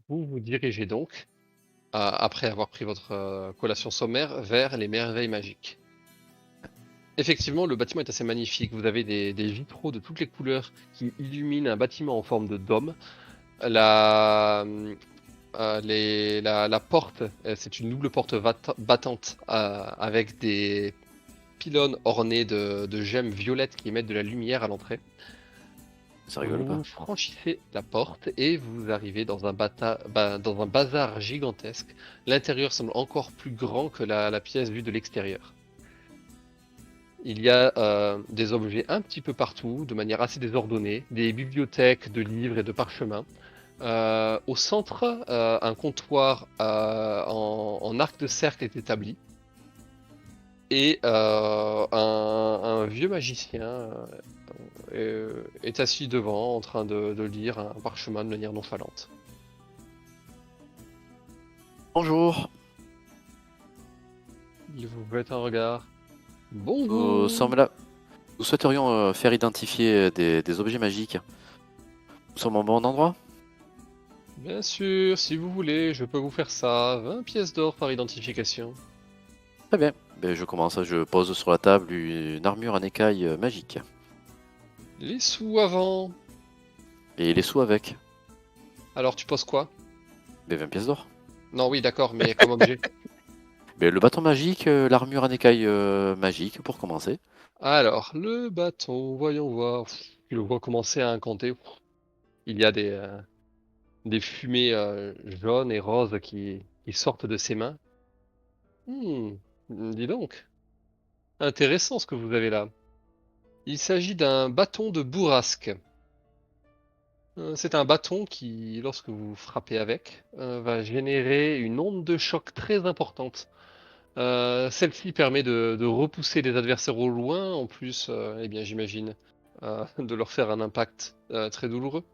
Vous vous dirigez donc, après avoir pris votre collation sommaire, vers les merveilles magiques. Effectivement, le bâtiment est assez magnifique. Vous avez des vitraux de toutes les couleurs qui illuminent un bâtiment en forme de dôme. La, la porte, c'est une double porte battante avec des pylônes ornés de gemmes violettes qui émettent de la lumière à l'entrée. Ça rigole pas. Vous franchissez la porte et vous arrivez dans dans un bazar gigantesque. L'intérieur semble encore plus grand que la pièce vue de l'extérieur. Il y a des objets un petit peu partout, de manière assez désordonnée, des bibliothèques de livres et de parchemins. Au centre, un comptoir en arc de cercle est établi. Et un vieux magicien est assis devant en train de lire un parchemin de manière nonchalante. Bonjour, Il vous jette un regard. nous Bonjour! sommes là. Nous souhaiterions faire identifier des objets magiques. Nous sommes au bon endroit? Bien sûr, si vous voulez, je peux vous faire ça. 20 pièces d'or par identification. Très bien. Ben, je commence, je pose sur la table une armure en écaille magique. Les sous avant. Et les sous avec. Alors, tu poses quoi? Ben, 20 pièces d'or. Non, oui, d'accord, mais comme objet. Ben, le bâton magique, l'armure en écaille magique pour commencer. Alors, le bâton, voyons voir. Tu le vois commencer à incanter. Il y a des fumées jaunes et roses qui sortent de ses mains. Dis donc, intéressant ce que vous avez là. Il s'agit d'un bâton de bourrasque. C'est un bâton qui, lorsque vous frappez avec, va générer une onde de choc très importante. Celle-ci permet de repousser les adversaires au loin, en plus, eh bien, j'imagine, de leur faire un impact très douloureux.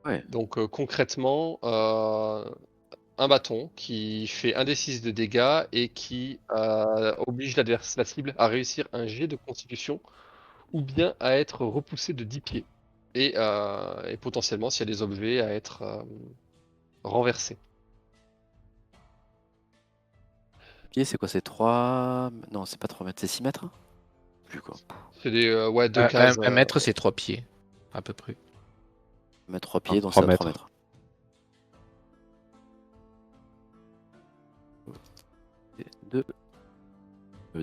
Ouais. Donc, concrètement, un bâton qui fait 1d6 de dégâts et qui oblige la cible à réussir un jet de constitution ou bien à être repoussé de 10 pieds. Et potentiellement, s'il y a des objets, à être renversé. Pied, c'est quoi? C'est 3. Non, c'est pas 3 mètres, c'est 6 mètres? Plus quoi. C'est des ouais, deux Un, cases. un mètre, c'est 3 pieds, à peu près. Mettre 3 pieds, donc 3 c'est à 3 mètres. mètres. 2,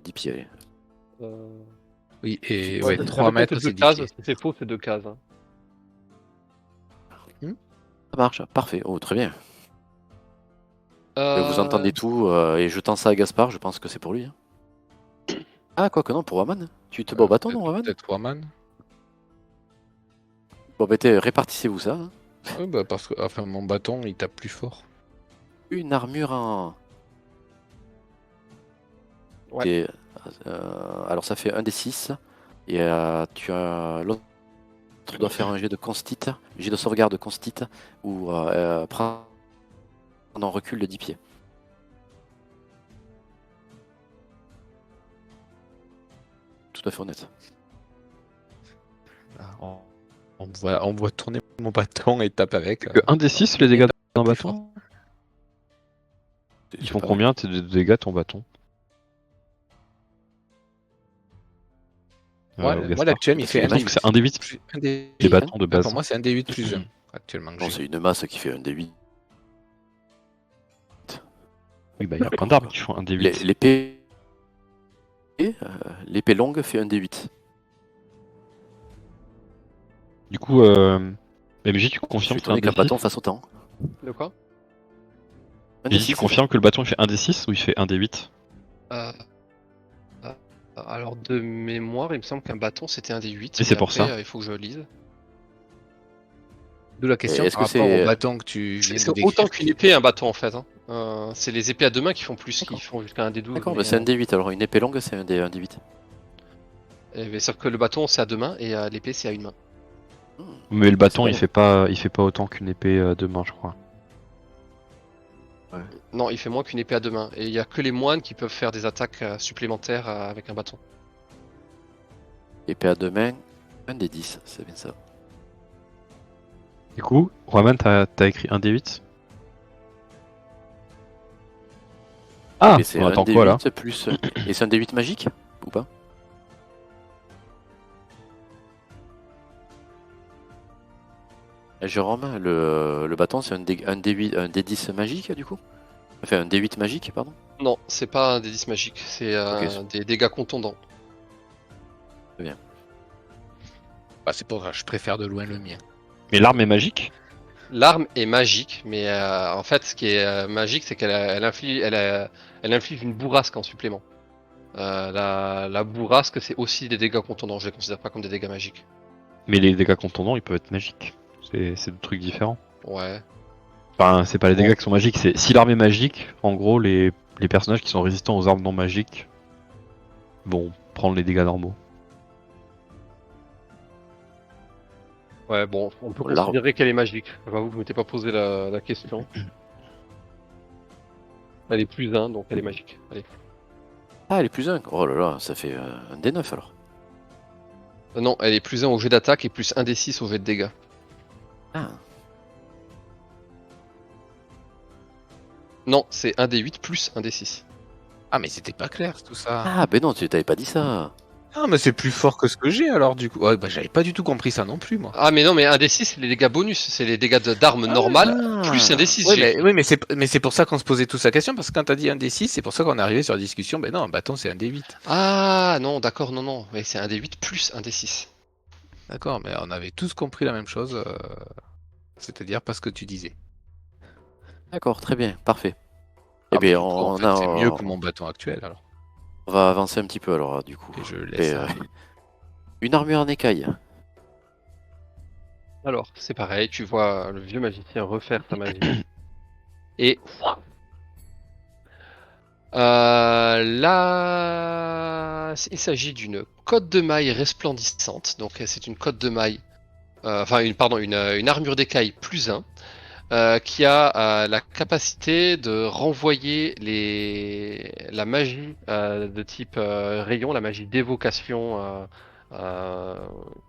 10 pieds, allez. euh, Oui, et ouais, ouais, j'avais 3 compté mètres, deux c'est 10 cases. pieds. Si c'est faux, c'est deux cases. Hein. Ça marche, parfait. Oh, très bien. Vous Euh, entendez tout, et je tends ça à Gaspard, je pense que c'est pour lui. Hein. Ah, quoi que non, pour Waman. Tu te bats au bâton, non, Waman? Peut-être Waman. Bon, bah, répartissez-vous ça. Hein. Oui, bah parce que enfin, mon bâton, il tape plus fort. Une armure en. ouais. Et, alors, ça fait 1 des 6. Et tu as. L'autre doit faire un jet de constite, jet de sauvegarde constite, ou prendre un recul de 10 pieds. Tout à fait honnête. Ah, on voit tourner mon bâton et tape avec. Que 1 des 6 les dégâts d'un plus bâton? Ils C'est font pas combien de dégâts ton bâton? Moi, Gaspard. l'actuel, il Parce fait qu'il y en a, 1 Je trouve que c'est 1 des 8 des les bâtons de base. Pour moi, c'est 1 des 8 plus 1 actuellement. que Non, j'ai. c'est une masse qui fait 1 des 8. Oui, bah il y a plein d'arbres qui font 1 des 8. L'épée. L'épée longue fait 1 des 8. Du coup, MJ, tu Je confirmes suis que c'est un étonné des qu'un 6? bâton fasse autant. De quoi? Un des MJ, tu 6. confirmes que le bâton il fait 1 des 6 ou il fait 1 des 8? Euh, alors, de mémoire, il me semble qu'un bâton c'était un des 8. Et c'est Mais pour après, ça. il faut que je lise. D'où la question Est-ce par que rapport au c'est. bâton que tu viens de C'est décrire. autant qu'une épée, un bâton en fait. Hein. C'est les épées à deux mains qui font plus, qui D'accord. font jusqu'à un des 12. D'accord, Mais, c'est un des 8. Alors une épée longue, c'est un des 8. sauf que le bâton c'est à deux mains et l'épée c'est à une main. Mais le bâton pas il fait pas autant qu'une épée de main, je crois. Non, il fait moins qu'une épée à deux mains. Et il y a que les moines qui peuvent faire des attaques supplémentaires avec un bâton. Épée à deux mains, un des 10, c'est bien ça. Du coup, Roman, t'as écrit 1d8. Ah, Mais c'est on un attend quoi là? D8 plus. Et c'est un D8 magique ou pas? Jérôme, le bâton, c'est un D8, un D10 magique du coup? Enfin, un D8 magique, pardon? Non, c'est pas un des 10 magiques, c'est Ok, des dégâts contondants. Bah, c'est pour ça, je préfère de loin le mien. Mais l'arme est magique? L'arme est magique, mais en fait, ce qui est magique, c'est elle inflige une bourrasque en supplément. La bourrasque, c'est aussi des dégâts contondants, je les considère pas comme des dégâts magiques. Mais les dégâts contondants, ils peuvent être magiques. C'est deux trucs différents. Ouais. Enfin, c'est pas les Bon. dégâts qui sont magiques, c'est si l'arme est magique, en gros, les personnages qui sont résistants aux armes non magiques vont prendre les dégâts normaux. Ouais, bon, on peut L'arme. considérer qu'elle est magique. J'avoue que je m'étais pas posé la question. Elle est plus 1, donc elle est magique. Allez. Ah, elle est plus 1. Oh là là, ça fait un D9 alors. Non, elle est plus 1 au jet d'attaque et plus 1 des 6 au jet de dégâts. Ah, Non, c'est 1 des 8 plus 1 des 6. Ah, mais c'était pas clair tout ça. ah ben non, tu t'avais pas dit ça. Ah, mais c'est plus fort que ce que j'ai alors du coup. Ouais, bah j'avais pas du tout compris ça non plus moi. Ah, mais non, mais 1 des 6, c'est les dégâts bonus. C'est les dégâts d'armes normales Ah. plus 1 des 6. Oui, mais c'est pour ça qu'on se posait tous la question, parce que quand t'as dit un D6, c'est pour ça qu'on est arrivé sur la discussion. Ben non, un bâton c'est un D8. Ah, non, d'accord, non, non. Mais c'est 1 des 8 plus 1 des 6. D'accord, mais on avait tous compris la même chose, c'est-à-dire pas ce que tu disais. D'accord, très bien, parfait. Ah, Eh bien, du coup, en fait, c'est mieux que mon bâton actuel alors. on va avancer un petit peu alors, du coup. Et je laisse. Une armure en écaille. Alors, c'est pareil, tu vois le vieux magicien refaire sa magie. Et là, il s'agit d'une cotte de maille resplendissante. Donc, c'est une cotte de maille, une armure d'écaille plus 1, qui a la capacité de renvoyer la magie de type rayon, la magie d'évocation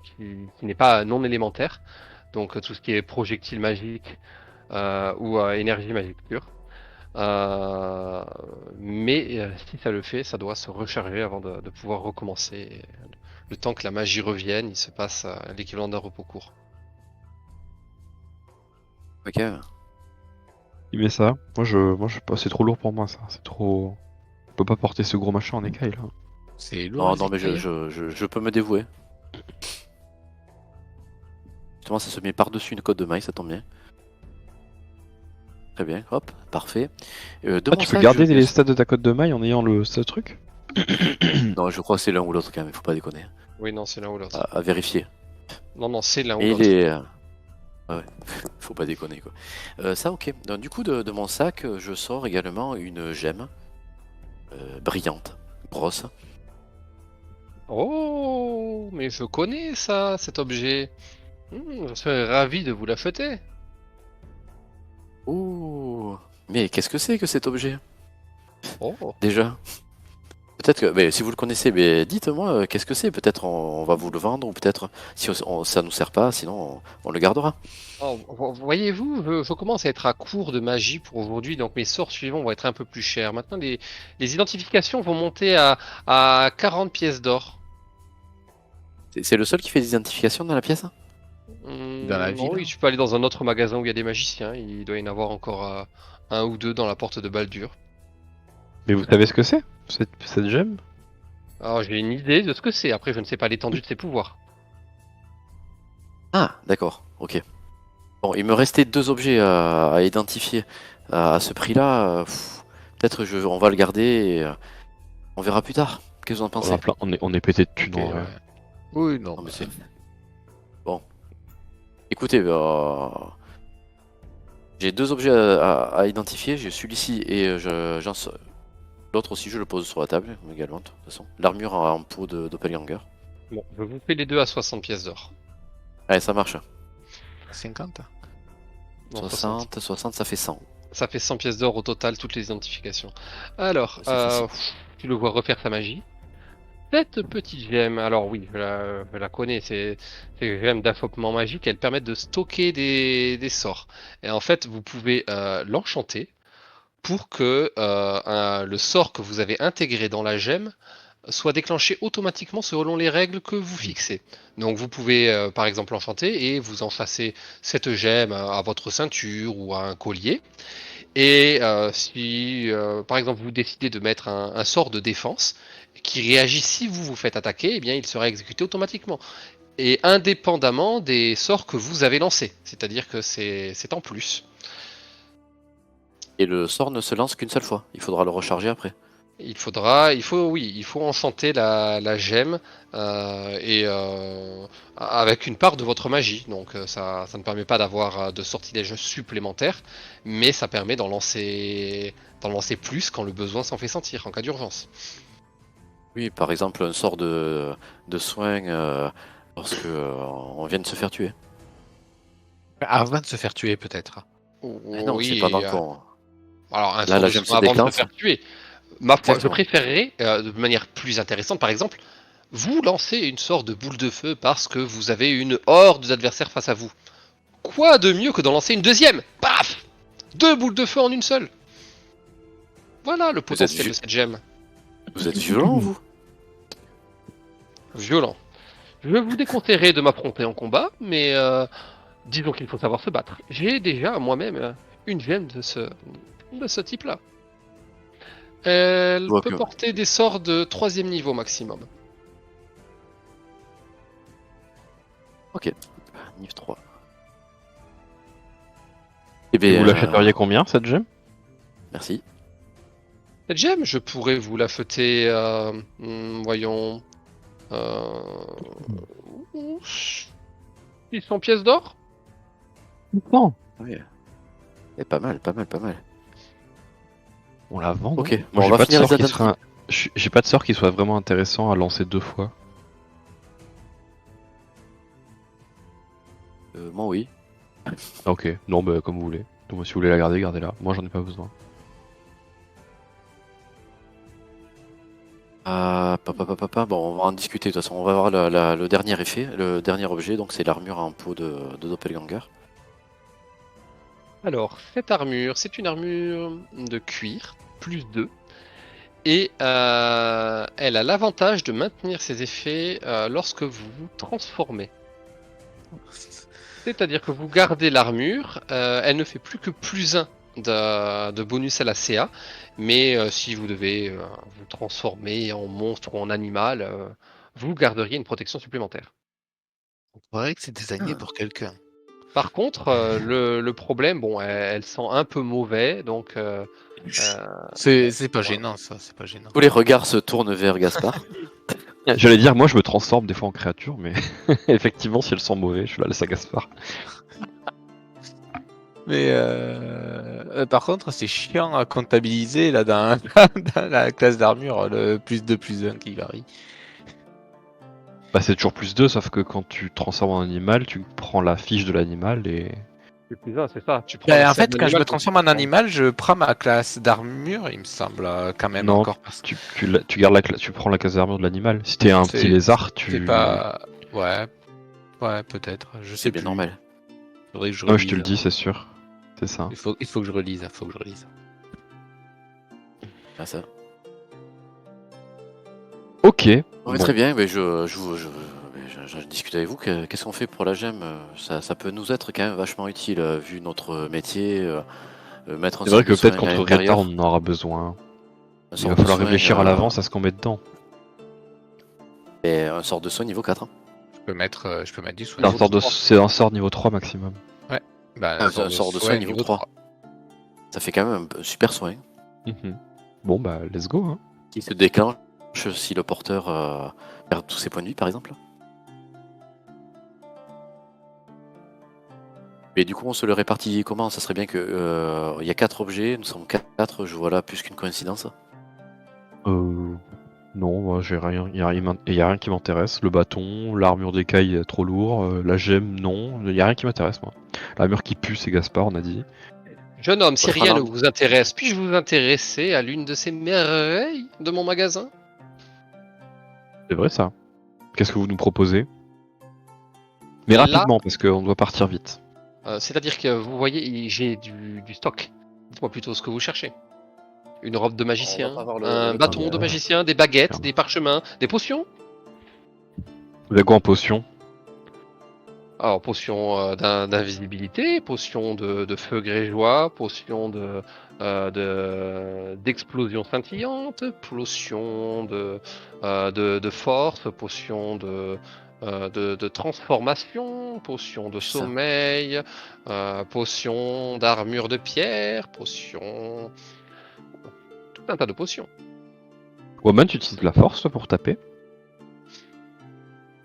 qui n'est pas non élémentaire. Donc, tout ce qui est projectile magique ou énergie magique pure. Mais si ça le fait, ça doit se recharger avant de pouvoir recommencer. Et le temps que la magie revienne, il se passe l'équivalent d'un repos court. Ok. Il met ça. Moi, je pas. C'est trop lourd pour moi, ça. C'est trop. On peut pas porter ce gros machin en écaille là. C'est lourd. Non, les non, mais écailles. je peux me dévouer. Justement, ça se met par-dessus une côte de maille, ça tombe bien. Très bien, hop, parfait. De Ah, mon tu peux sac, garder je- les stats de ta cote de maille en ayant ce truc? Non, je crois que c'est l'un ou l'autre quand même, faut pas déconner. Oui, non, c'est l'un ou l'autre. À vérifier. Non, non, c'est l'un ou Et l'autre. ouais, faut pas déconner quoi. Ça, ok. Donc, du coup, de mon sac, je sors également une gemme brillante, grosse. Oh, mais je connais ça, cet objet. Je serais ravi de vous la fêter. Ouh, mais qu'est-ce que c'est que cet objet Oh, déjà? Peut-être que, mais si vous le connaissez, mais dites-moi qu'est-ce que c'est. Peut-être on va vous le vendre, ou peut-être si ça nous sert pas, sinon on le gardera. oh, voyez-vous, je commence à être à court de magie pour aujourd'hui, donc mes sorts suivants vont être un peu plus chers. Maintenant, les identifications vont monter à 40 pièces d'or. C'est le seul qui fait des identifications dans la pièce? Dans la Non, ville. oui, tu peux aller dans un autre magasin où il y a des magiciens. Il doit y en avoir encore un ou deux dans la porte de Baldur. Mais vous savez ce que c'est? Cette gemme? Alors, j'ai une idée de ce que c'est. Après, je ne sais pas l'étendue de ses pouvoirs. Ah, d'accord, ok. Bon, il me restait deux objets à identifier à ce prix-là. Peut-être on va le garder et on verra plus tard. Qu'est-ce que vous en On, pensez? a plein- on est pété de thunes Ok, en vrai. ouais. Oui, non. Non, mais c'est- Bon. Écoutez, j'ai deux objets à identifier. J'ai celui-ci et l'autre aussi, je le pose sur la table également, de toute façon. L'armure en peau de doppelganger. Bon, je vous fais les deux à 60 pièces d'or. Allez, ça marche. 50. Non, 60, ça fait 100. Ça fait 100 pièces d'or au total, toutes les identifications. Alors, C'est facile. tu le vois refaire sa magie. Cette petite gemme, alors oui, je la connais, c'est une gemme d'affopement magique, elles permettent de stocker des sorts. Et en fait, vous pouvez l'enchanter pour que le sort que vous avez intégré dans la gemme soit déclenché automatiquement selon les règles que vous fixez. Donc vous pouvez par exemple l'enchanter et vous enchâssez cette gemme à votre ceinture ou à un collier. Et si par exemple vous décidez de mettre un sort de défense qui réagit si vous vous faites attaquer, eh bien il sera exécuté automatiquement. Et indépendamment des sorts que vous avez lancés. C'est-à-dire que c'est en plus. Et le sort ne se lance qu'une seule fois. Il faudra le recharger après. Il faut enchanter la gemme et avec une part de votre magie. Donc ça ne permet pas d'avoir de sortilèges supplémentaires, mais ça permet d'en lancer plus quand le besoin s'en fait sentir en cas d'urgence. Oui, par exemple, un sort de soin lorsque on vient de se faire tuer. Avant de se faire tuer, peut-être. Mais non, c'est Oui, pendant qu'on. alors un Là, sort la de gemme se soin avant de se déclenche. faire tuer. Ma foi, je Exactement. préférerais, de manière plus intéressante, par exemple, vous lancez une sorte de boule de feu parce que vous avez une horde d'adversaires face à vous. Quoi de mieux que d'en lancer une deuxième? Paf! Deux boules de feu en une seule. Voilà le Vous êtes, potentiel de cette gemme. vous êtes violent, vous? Violent. Je vous déconseillerais de m'affronter en combat, mais disons qu'il faut savoir se battre. J'ai déjà moi-même une gemme de ce type-là. Je Elle vois peut que. porter des sorts de 3e niveau maximum. Ok. Niveau 3. Eh Et bien, vous l'achèteriez combien cette gemme? merci. Cette gemme, je pourrais vous la feuter, voyons, euh, 600 pièces d'or? Non. Oui. Et pas mal, pas mal, pas mal. On la vend. Ok, non bon, Moi on j'ai va pas de finir sort les qui add-ons. serait. J'ai pas de sort qui soit vraiment intéressant à lancer 2 fois. Moi, oui. Ah, ok, non bah comme vous voulez. Donc si vous voulez la garder, gardez-la. Moi j'en ai pas besoin. Bon, on va en discuter de toute façon. On va voir le dernier effet, le dernier objet. Donc, c'est l'armure en peau de Doppelganger. Alors, cette armure, c'est une armure de cuir, plus 2. Et elle a l'avantage de maintenir ses effets lorsque vous vous transformez. C'est-à-dire que vous gardez l'armure, elle ne fait plus que plus 1 de bonus à la CA, mais si vous devez vous transformer en monstre ou en animal, vous garderiez une protection supplémentaire. On croirait que c'est désigné pour quelqu'un. Par contre, le problème, bon, elle sent un peu mauvais, donc C'est pas voilà. gênant, ça, c'est pas gênant. Tous les regards se tournent vers Gaspard. J'allais dire, moi je me transforme des fois en créature, mais effectivement, si elle sent mauvais, je la laisse à Gaspard. Mais par contre, c'est chiant à comptabiliser là dans, dans la classe d'armure, le plus 2 plus 1 qui varie. Bah c'est toujours plus 2, sauf que quand tu te transformes en animal, tu prends la fiche de l'animal et. C'est plus 1, c'est ça. Tu prends le En cerf fait, quand je d'animal me que tu transforme en transformes. animal, je prends ma classe d'armure, il me semble, quand même Non, encore. tu gardes tu prends la case d'armure de l'animal. Si t'es un petit lézard, C'est tu. pas. Ouais, ouais, peut-être. Je sais C'est bien plus. normal. Faudrait que je Non, je te le relise. dis, c'est sûr. C'est ça. Il faut que je relise, faut que je relise. Ah, ça. Ok. Ouais, Bon. très bien, mais je discute avec vous. Qu'est-ce qu'on fait pour la gemme? Ça peut nous être quand même vachement utile, vu notre métier. Mettre un C'est sort vrai que de soin peut-être à contre l'intérieur. Reta, on en aura besoin. Un Il sort va de falloir soin, réfléchir à l'avance à ce qu'on met dedans. Et un sort de soin niveau 4. Hein. Je peux mettre du soin. C'est un, Niveau sort de... 3. c'est un sort niveau 3 maximum. Bah, Un sort de soin niveau 3. Ça fait quand même un super soin. Mhm. Bon bah, let's go. Hein. Qui se déclenche si le porteur perd tous ses points de vie, par exemple. Mais du coup, on se le répartit comment? Ça serait bien que il y a 4 objets, nous sommes 4, je vois là plus qu'une coïncidence. Non, moi j'ai rien. Il y a rien qui m'intéresse. Le bâton, l'armure d'écaille trop lourd, la gemme, non. Il y a rien qui m'intéresse moi. L'armure qui pue, c'est Gaspard, on a dit. Jeune homme, si Votre rien ne alarme. vous intéresse, puis-je vous intéresser à l'une de ces merveilles de mon magasin? C'est vrai ça. Qu'est-ce que vous nous proposez? Mais Là- rapidement, parce qu'on doit partir vite. C'est-à-dire que vous voyez, j'ai du stock. Dites-moi plutôt ce que vous cherchez. Une robe de magicien, pas voir un le bâton temps. de magicien, des baguettes, Merde. des parchemins, des potions. Vous avez quoi en potion? Alors, potion d'invisibilité, potion de feu grégeois, potion d'explosion scintillante, potion de force, potion de transformation, potion de C'est ça. sommeil, potion d'armure de pierre, potion... Tout un tas de potions. Woman, tu utilises la force toi, pour taper?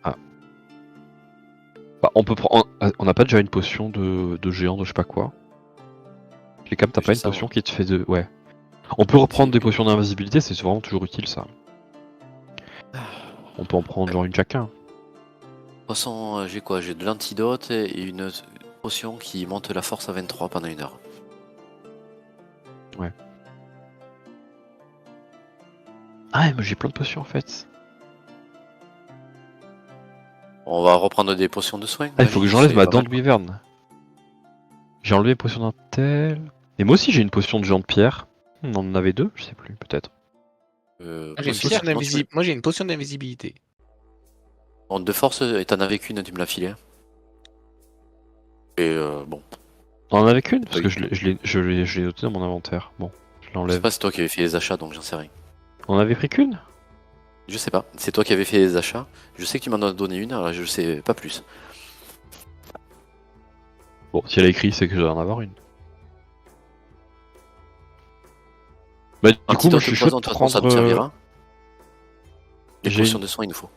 Ah. Bah, on peut prendre. On n'a pas déjà une potion de géant de je sais pas quoi? Les cap, t'as Je pas une sais, potion moi. qui te fait de. Ouais. On peut reprendre des C'est- potions d'invisibilité, c'est vraiment toujours utile ça. On peut en prendre genre une chacun. De toute façon, j'ai quoi? J'ai de l'antidote et une potion qui monte la force à 23 pendant 1 heure. Ah, mais j'ai plein de potions en fait. On va reprendre des potions de soins. Ah, il faut que magiques, j'enlève c'est ma pas dent mal. de wyvern. J'ai enlevé les potions d'un tel. Et moi aussi j'ai une potion de géant de pierre. On en avait deux, je sais plus, peut-être. Moi, j'ai une Aussi, potion sinon, Moi, j'ai une potion d'invisibilité. Bon, de force, et t'en avais qu'une, tu me l'as filé. Et bon, On en avait qu'une parce Oui. que je l'ai noté dans mon inventaire. Bon, je je sais l'enlève. pas, c'est toi qui avais fait les achats, donc j'en sais rien. On en avait pris qu'une? Je sais pas, c'est toi qui avais fait les achats. Je sais que tu m'en as donné une, alors je sais pas plus. Bon, si elle a écrit, c'est que je dois en avoir une. Bah, du coup, moi Antidote je suis chaud poison, de de toute façon, ça prendre. nous servira. Les j'ai potions une- de soins, il nous faut.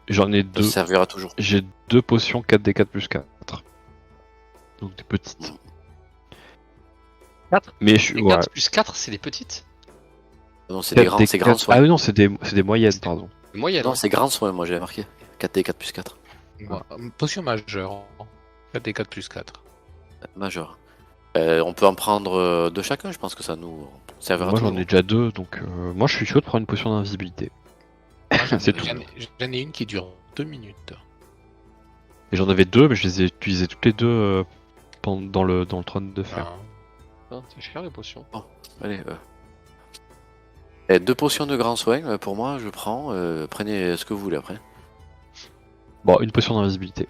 J'en ai Ça deux. servira toujours. J'ai deux potions 4d4 plus 4. Donc des petites. 4 Mais je suis. Et Ouais. 4 plus 4, c'est des petites. Non, c'est des grands, c'est grands soins. Ah oui, non, c'est des moyennes, pardon. Moyennes. Non, c'est grands soins, moi j'ai marqué. 4D, 4 plus 4. Moi, potion majeure. 4d4 plus 4. Majeur. On peut en prendre deux chacun, je pense que ça nous servira Moi j'en toujours. ai déjà deux, donc moi je suis chaud de prendre une potion d'invisibilité. C'est tout. J'en ai une qui dure 2 minutes. Et j'en avais deux, mais je les ai utilisées toutes les deux dans le trône de fer. Ah. Hein, c'est cher les potions. Allez. Deux potions de grands soins, pour moi, je prends. Prenez ce que vous voulez après. Bon, une potion d'invisibilité.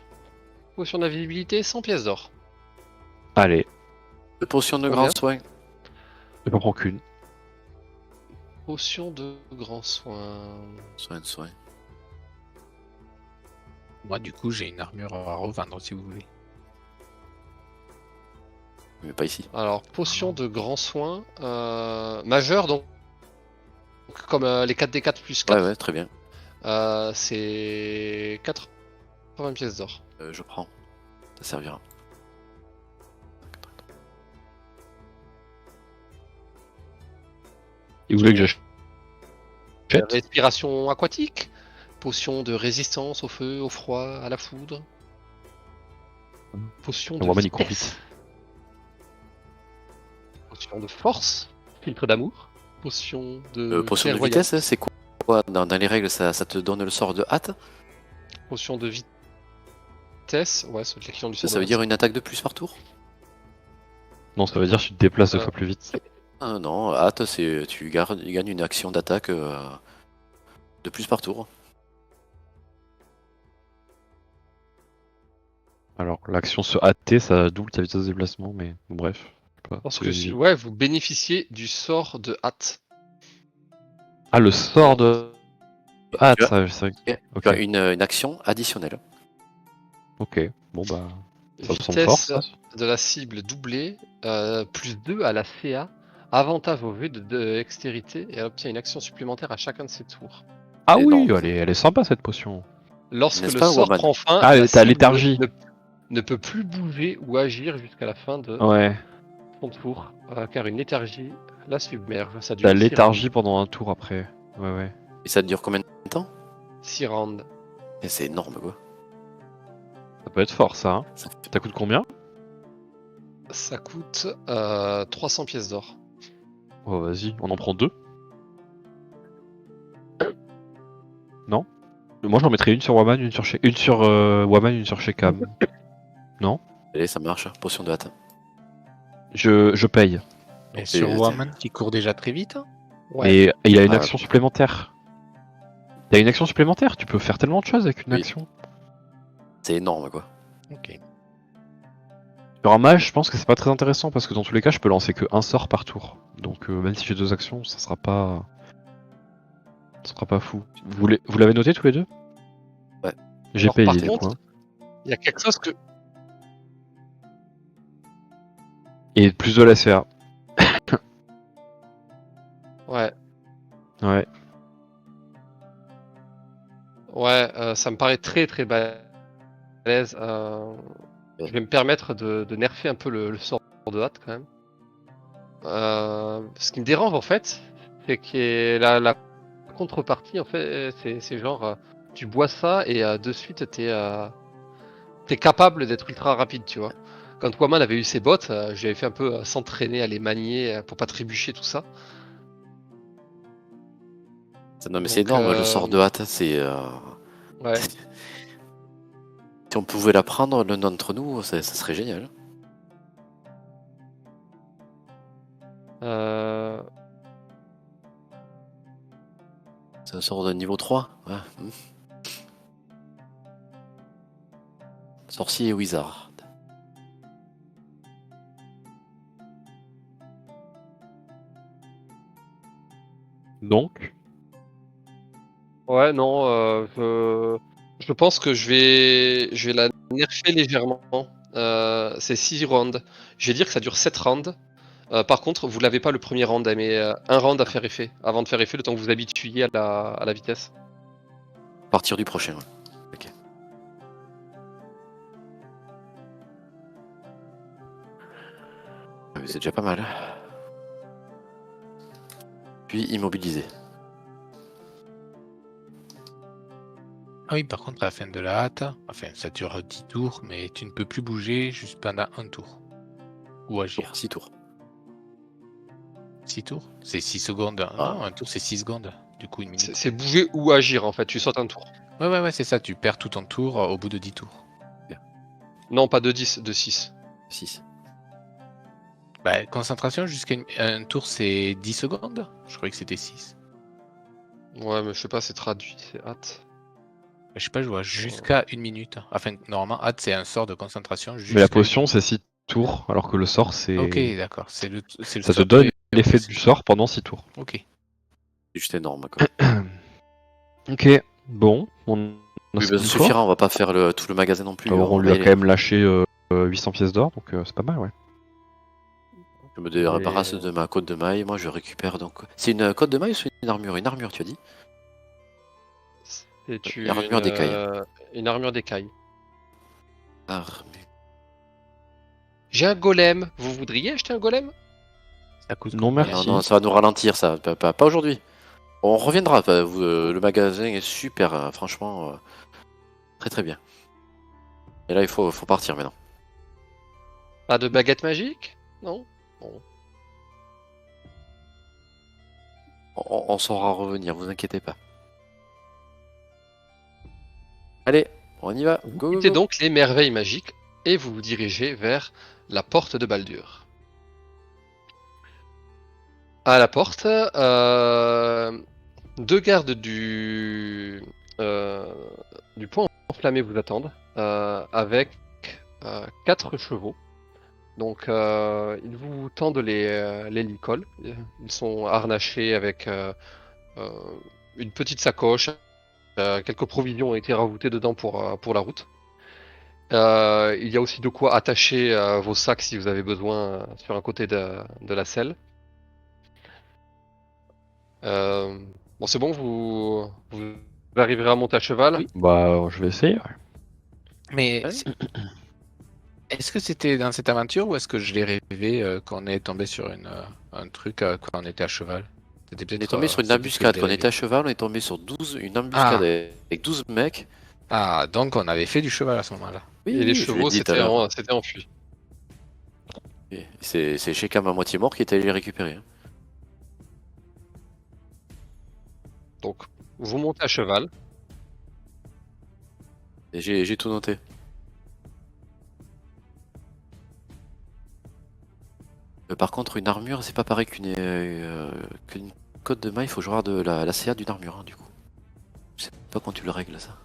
Potion d'invisibilité, 100 pièces d'or. Allez, Deux potions de Combien grands soins. je n'en prends qu'une. Potion de grand soin. Soins de soins. Moi, du coup, j'ai une armure à revendre si vous voulez. Mais pas ici. Alors, potion de grand soin majeur, donc comme les 4d4 plus 4, Ouais, très bien. c'est 80 pièces d'or. Je prends. Ça servira. Et vous voulez que j'achète? Respiration aquatique, potion de résistance au feu, au froid, à la foudre. Potion de Roman, il court vitesse. vite. Potion de force, filtre d'amour, potion de Potion de clairvoyance, vitesse, c'est quoi dans les règles, ça te donne le sort de hâte. potion de vitesse, ouais, c'est l'équivalent du sort Ça de veut dire hâte. une attaque de plus par tour. Non, ça veut dire que tu te déplaces deux Euh. fois plus vite. Ah, non, hâte, c'est tu gagnes une action d'attaque de plus par tour. Alors, l'action se hâter, ça double ta vitesse de déplacement, mais bon, bref. Je sais pas, Parce c'est que logique. ouais, vous bénéficiez du sort de hâte. Ah, le sort de. Ah, Tu as- ça, c'est vrai. Tu Ok, as une action additionnelle. ok. Bon, bah. Ça me semble fort, Vitesse ça. de la cible doublée, plus 2 à la CA, avantage au vu de dextérité et elle obtient une action supplémentaire à chacun de ses tours. Ah Et oui, non. elle est sympa cette potion. Lorsque N'est-ce le pas, sort Woman prend fin, Ah, la t'as cible léthargie. ne peut plus bouger ou agir jusqu'à la fin de Ouais, son tour, car une léthargie la submerge. Ça t'as dure léthargie pendant un tour après. Ouais, ouais. Et ça te dure combien de temps? 6 rounds. Et c'est énorme, quoi. Ça peut être fort, ça. Hein. Ça fait- Ça coûte combien? Ça coûte 300 pièces d'or. Oh, vas-y, on en prend deux. Non? Moi j'en mettrais une sur Waman, une sur Waman, une sur Shekam. Non? Allez, ça marche. Potion de hâte. Je paye. Et Et sur tiens. Woman qui court déjà très vite. Hein. Ouais. Et il a une Ah, action supplémentaire. T'as une action supplémentaire, tu peux faire tellement de choses avec une Oui. action. C'est énorme, quoi. Ok. Sur un mage, je pense que c'est pas très intéressant parce que dans tous les cas, je peux lancer que un sort par tour. Donc même si j'ai 2 actions, ça sera pas fou. Vous l'avez noté tous les deux? Ouais. J'ai Alors, payé par du contre, coup. Hein. il y a quelque chose que. Et plus de la CA. Ouais. Ouais. Ouais, ça me paraît très très balèze. Je vais me permettre de nerfer un peu le sort de hâte quand même. Ce qui me dérange en fait, c'est que la contrepartie en fait, c'est genre tu bois ça et de suite t'es capable d'être ultra rapide, tu vois. Quand Waman avait eu ses bottes, j'avais fait un peu s'entraîner à les manier pour pas trébucher tout ça. Non, mais c'est Donc, énorme, le sort de hâte. C'est. Ouais. Si on pouvait la prendre l'un d'entre nous, ça serait génial. Euh, C'est un sort de niveau 3. Ouais. Sorcier et wizard. Donc, Ouais, non, je pense que je vais la nerfer légèrement. C'est 6 rounds. Je vais dire que ça dure 7 rounds. Par contre, vous l'avez pas le premier round, mais un round à faire effet. Avant de faire effet, le temps que vous habituiez à la vitesse. À partir du prochain. Ouais. Ok. C'est déjà pas mal. Puis immobilisé. Ah oui, par contre, à la fin de la hâte, enfin, ça dure 10 tours, mais tu ne peux plus bouger juste pendant un tour. Ou agir. 6 tours. 6 tours? C'est 6 secondes. Ah. Non, un tour, c'est 6 secondes. Du coup, une minute. C'est bouger ou agir en fait. Tu sautes un tour. Ouais, c'est ça. Tu perds tout ton tour au bout de 10 tours. Non, pas de 10, de 6. 6. Bah, concentration jusqu'à un tour, c'est 10 secondes? Je croyais que c'était 6. Ouais, mais je sais pas, c'est traduit, c'est hâte. Je sais pas, je vois jusqu'à une minute. Enfin, normalement, hâte, c'est un sort de concentration. mais la jusqu'à une potion minute. c'est 6 tours, alors que le sort c'est. Ok, d'accord. C'est le Ça te sort donne de- l'effet du sort pendant 6 tours. Ok. C'est juste énorme, quoi. Ok, bon. On a Oui, ce bah, qu'il ça faut. suffira, on va pas faire tout le magasin non plus. Alors, on lui va a y quand aller. même lâché 800 pièces d'or, donc c'est pas mal, ouais. Je me débarrasse de ma côte de maille. Moi, je récupère donc. C'est une côte de maille ou c'est une armure? Une armure, tu as dit? C'est Une armure d'écaille. une armure d'écaille. Armure. J'ai un golem. Vous voudriez acheter un golem? Ça coûte Non, combien? merci. Non, ça va nous ralentir, ça. Pas aujourd'hui. On reviendra. Le magasin est super, franchement. Très très bien. Et là, il faut partir maintenant. Pas de baguette magique? Non? Bon. On saura revenir, vous inquiétez pas. Allez, on y va. Go, go, Quittez go. donc les merveilles magiques et vous vous dirigez vers la porte de Baldur. À la porte, deux gardes du pont enflammé vous attendent avec 4 chevaux. Donc ils vous tendent les licoles. Ils sont harnachés avec une petite sacoche. Quelques provisions ont été rajoutées dedans pour la route. Il y a aussi de quoi attacher vos sacs si vous avez besoin sur un côté de la selle. Bon, c'est bon, vous arriverez à monter à cheval. Oui. Bah, je vais essayer, ouais. Mais Ouais. est-ce que c'était dans cette aventure ou est-ce que je l'ai rêvé qu'on est tombé sur un truc quand on était à cheval? C'était On peut-être est tombé sur une c'est parce que embuscade. je Quand on l'ai était à rêvé. cheval, on est tombé sur une embuscade Ah. avec 12 mecs. Ah, donc on avait fait du cheval à ce moment-là. Oui, Et les oui, je l'ai chevaux dit tout à l'heure. s'étaient enfuis. Et c'est Shekam à moitié mort qui est allé les récupérer. Hein. Donc, vous montez à cheval. Et j'ai tout noté. Par contre, une armure, c'est pas pareil qu'une cote de maille. Il faut que je regarde la CA d'une armure, hein, du coup. Je sais pas quand tu le règles, ça.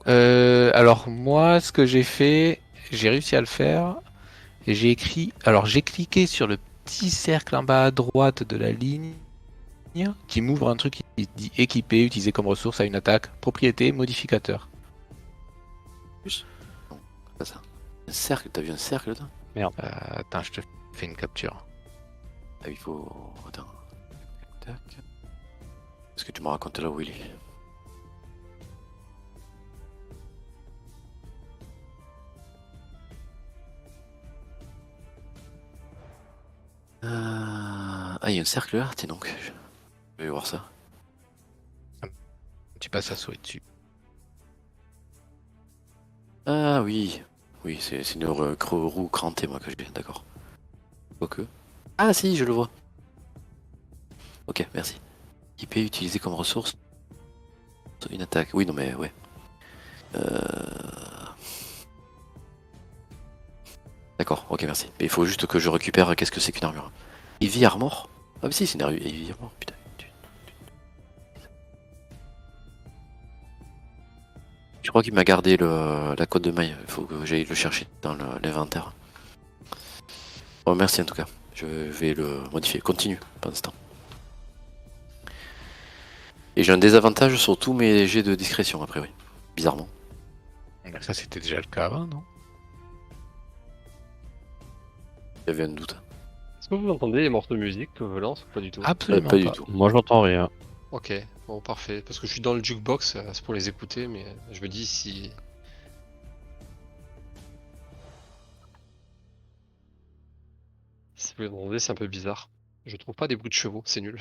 Alors moi, ce que j'ai fait, j'ai réussi à le faire et j'ai écrit. Alors j'ai cliqué sur le petit cercle en bas à droite de la ligne qui m'ouvre un truc qui dit équipé, utilisé comme ressource à une attaque, propriété, modificateur. Plus. Non, pas ça. Un cercle, t'as vu un cercle là? Attends, je te fais une capture. Ah, il faut. Attends. Tac. Est-ce que tu me racontes là où il est? Ah, il y a un cercle là, tiens donc. Je vais voir ça. Tu passes à souris dessus. Ah oui. Oui, c'est une roue crantée, moi, que j'ai, d'accord. Quoique. Ah si, je le vois. Ok, merci. IP utilisé comme ressource. Une attaque. Oui, non mais ouais. D'accord, ok, merci. Mais il faut juste que je récupère qu'est-ce que c'est qu'une armure. Heavy Armor? Ah mais si, c'est une armure Heavy Armor, putain. Je crois qu'il m'a gardé la cote de maille. Il faut que j'aille le chercher dans l'inventaire. Bon, merci en tout cas. Je vais le modifier. Continue pour l'instant. Et j'ai un désavantage sur tous mes jets de discrétion, a priori. Bizarrement. Ça c'était déjà le cas avant, non? J'avais un doute. Est-ce que vous entendez les morceaux de musique que je lance ou pas du tout? Absolument Pas du tout. Moi, j'entends rien. Ok, bon, parfait. Parce que je suis dans le jukebox, c'est pour les écouter, mais je me dis si. Si vous entendez, c'est un peu bizarre. Je trouve pas des bruits de chevaux, c'est nul.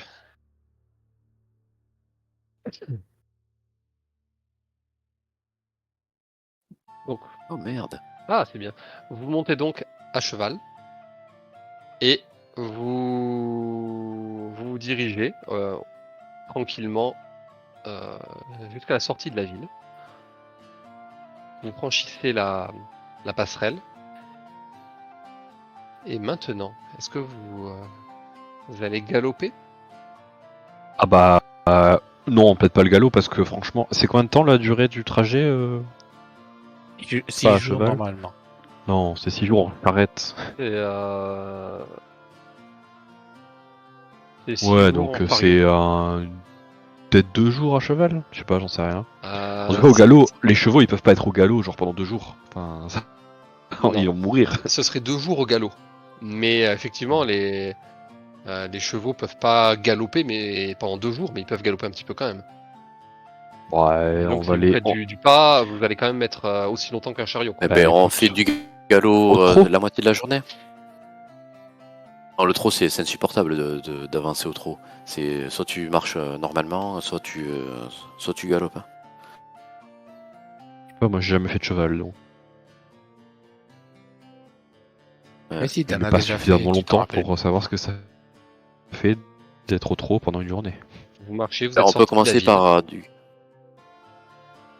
Donc, Oh merde. ah, c'est bien. Vous montez donc à cheval et vous dirigez tranquillement jusqu'à la sortie de la ville. Vous franchissez la passerelle. Et maintenant, est-ce que vous allez galoper? Ah bah. Non, peut-être pas le galop parce que franchement, c'est combien de temps la durée du trajet 6 Pas à jours cheval. normalement. Non, c'est 6 jours, arrête. Et c'est 6 Ouais, jours donc en c'est pariant. peut-être 2 jours à cheval. Je sais pas, j'en sais rien. En tout cas, au C'est- galop, les chevaux ils peuvent pas être au galop genre pendant 2 jours. Enfin, ça... Non. ils vont mourir. Ce serait 2 jours au galop. Mais effectivement, les chevaux peuvent pas galoper mais pendant 2 jours, mais ils peuvent galoper un petit peu quand même. Ouais, Et on donc va si vous les. faites du pas, vous allez quand même mettre aussi longtemps qu'un chariot, quoi. Eh Bah, ben, on écoute, fait du galop au trot. la moitié de la journée. Non, le trot, c'est insupportable d'avancer au trot. C'est soit tu marches normalement, soit tu galopes. Hein. Ouais, moi j'ai jamais fait de cheval donc. Ouais. Mais si, t'en Mais as pas déjà fait, suffisamment tu t'en longtemps rappelles. pour savoir ce que ça fait d'être au trot pendant une journée. Vous marchez, vous êtes Alors, on peut sorti de la commencer ville. par